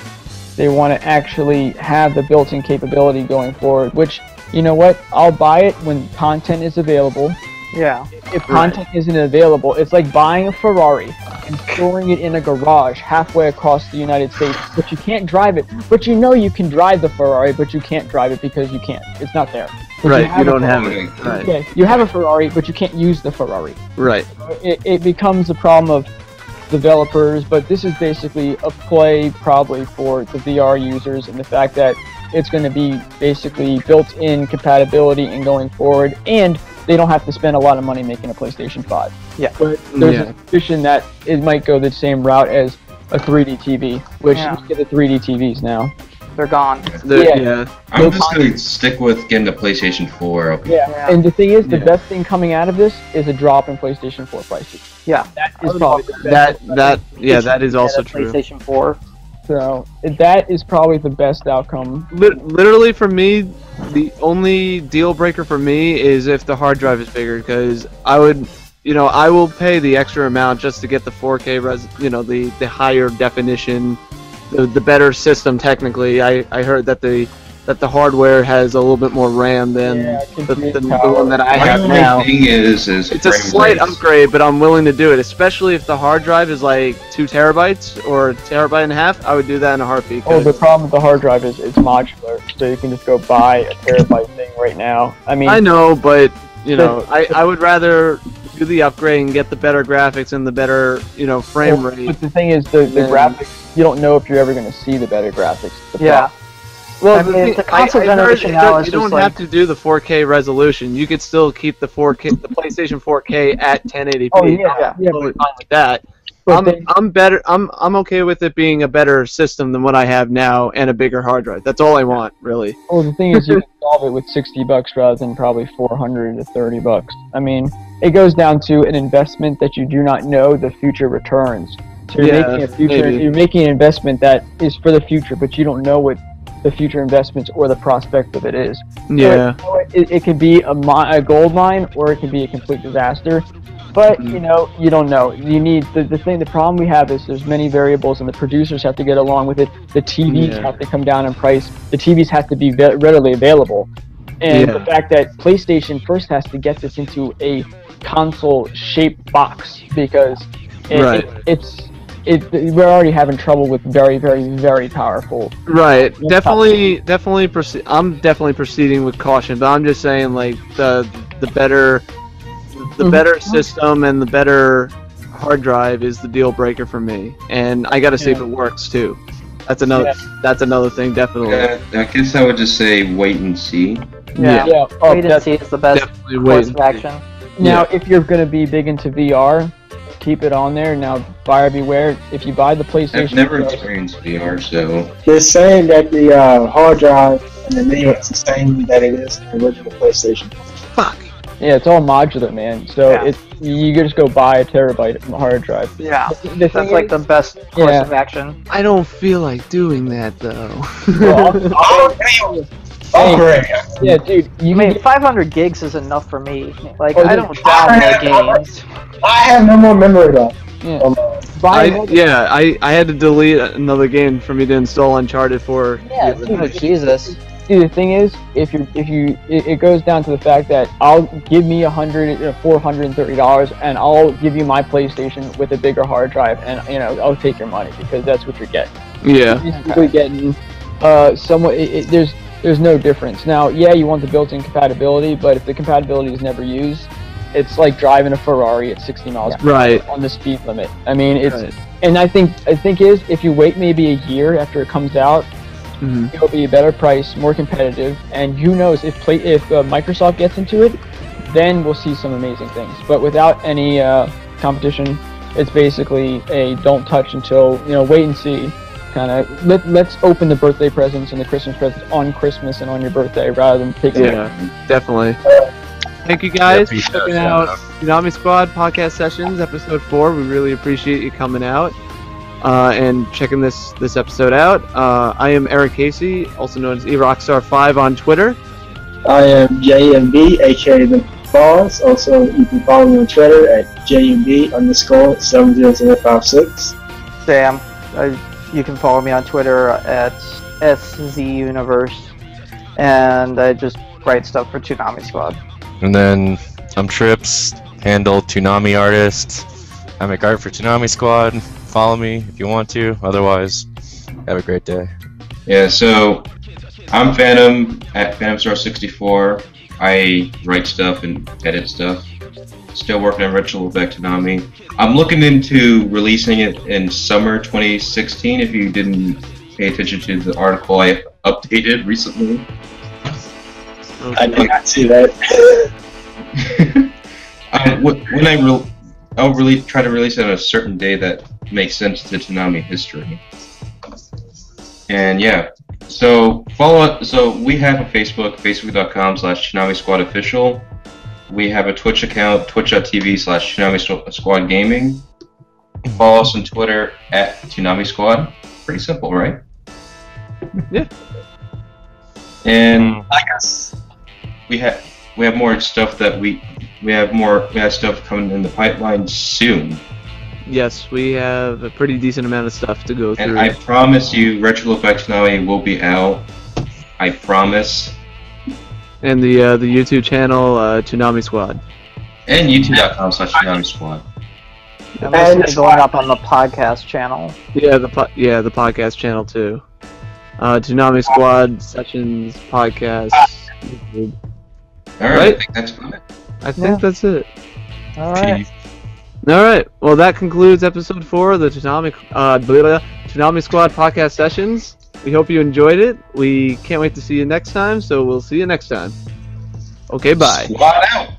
actually have the built-in capability going forward. Which, you know what? I'll buy it when content is available. Yeah. If content isn't available, it's like buying a Ferrari and storing it in a garage halfway across the United States, but you can't drive it. But you know you can drive the Ferrari, but you can't drive it because you can't. It's not there. But right, you don't have it. Right. Yeah, you have a Ferrari, but you can't use the Ferrari. Right. It becomes a problem of developers, but this is basically a play probably for the VR users, and the fact that it's going to be basically built-in compatibility and going forward, and they don't have to spend a lot of money making a PlayStation 5. Yeah. But there's a suspicion that it might go the same route as a 3D TV, which you get the 3D TVs now. They're gone. I'm just going to stick with getting the PlayStation 4. Yeah. And the thing is, the best thing coming out of this is a drop in PlayStation 4 prices. Yeah. That is probably that is also true. PlayStation 4. So that is probably the best outcome. Literally, for me, the only deal breaker for me is if the hard drive is bigger, because I will pay the extra amount just to get the 4K the higher definition, the better system. Technically, I heard that the hardware has a little bit more RAM than the one that I have now. Thing is it's a slight upgrade, but I'm willing to do it, especially if the hard drive is like 2 terabytes or a terabyte and a half. I would do that in a heartbeat. Oh, the problem with the hard drive is it's modular, so you can just go buy a terabyte thing right now. I mean, I know, but I would rather do the upgrade and get the better graphics and the better frame rate. But the thing is, the graphics, you don't know if you're ever going to see the better graphics. Well, the console generation now is you don't have to do the 4K resolution. You could still keep the PlayStation 4K at 1080p. Oh yeah, I'm totally fine with that. I'm okay with it being a better system than what I have now and a bigger hard drive. That's all I want, really. Well, the thing is, you can solve it with $60 rather than probably $400 to $30. I mean, it goes down to an investment that you do not know the future returns. So you're making an investment that is for the future, but you don't know what the future investments or the prospect of it is. Yeah. So it could be a gold mine, or it could be a complete disaster. But you don't know. You need the problem we have is there's many variables, and the producers have to get along with it. The TVs have to come down in price. The TVs have to be readily available, and the fact that PlayStation first has to get this into a console-shaped box, because we're already having trouble with very, very, very powerful. Right. Definitely. I'm definitely proceeding with caution, but I'm just saying, like, the better system and the better hard drive is the deal breaker for me, and I got to see if it works too. That's another thing, definitely. Yeah, I guess I would just say wait and see. Yeah. Wait and see is the best course of action. Now, if you're going to be big into VR, keep it on there. Now, buyer beware. If you buy the PlayStation, I've never experienced VR, so they're saying that the hard drive and the name is the same that it is in the original PlayStation. Fuck. Yeah, it's all modular, man. So you just go buy a terabyte hard drive. Yeah, that's like the best course of action. I don't feel like doing that though. Yeah, dude. I mean, 500 gigs is enough for me. Like, I don't download games. I have no more memory though. I had to delete another game for me to install Uncharted 4. Oh, Jesus. See, the thing is, it goes down to the fact that I'll give me $430, and I'll give you my PlayStation with a bigger hard drive, and I'll take your money because that's what you're getting. Yeah. You're basically getting somewhat. There's no difference. Now, you want the built-in compatibility, but if the compatibility is never used, it's like driving a Ferrari at 60 miles per hour on the speed limit. I mean, and I think if you wait maybe a year after it comes out, it'll be a better price, more competitive, and who knows if Microsoft gets into it, then we'll see some amazing things. But without any competition, it's basically a don't touch until wait and see. kind of let's open the birthday presents and the Christmas presents on Christmas and on your birthday rather than taking definitely. Thank you guys for checking out Toonami Squad Podcast Sessions, Episode 4. We really appreciate you coming out and checking this episode out. I am A.K.A, also known as eRockstar5 on Twitter. I am JMB A.K.A. the Boss. Also, you can follow me on Twitter at JMB_70056. Sam, you can follow me on Twitter at SZUniverse, and I just write stuff for Toonami Squad. And then I'm Trips, handle Toonami Artist. I make art for Toonami Squad. Follow me if you want to. Otherwise, have a great day. Yeah, so I'm Phantom at PhantomStar64. I write stuff and edit stuff. Still working on Retro Effect Toonami. I'm looking into releasing it in summer 2016 if you didn't pay attention to the article I updated recently. I did not see that. I'll really try to release it on a certain day that makes sense to Toonami history. And yeah, so follow up. So we have a Facebook, facebook.com/Toonami Squad Official. We have a Twitch account, twitch.tv/Toonami Squad Gaming. Follow us on Twitter at Toonami Squad. Pretty simple, right? Yeah. And I guess we have more stuff that we have stuff coming in the pipeline soon. Yes, we have a pretty decent amount of stuff to go through. And I promise you, Retro Effect Toonami will be out. I promise. And the YouTube channel, Toonami Squad. And youtube.com/Toonami Squad. And this is going up on the podcast channel. Yeah, the podcast channel too. Toonami Squad Sessions podcast. YouTube. Alright, I think that's fine. I think that's it. Alright. Alright, well that concludes episode 4 of the Toonami Squad podcast sessions. We hope you enjoyed it. We can't wait to see you next time, so we'll see you next time. Okay, bye. Squad out!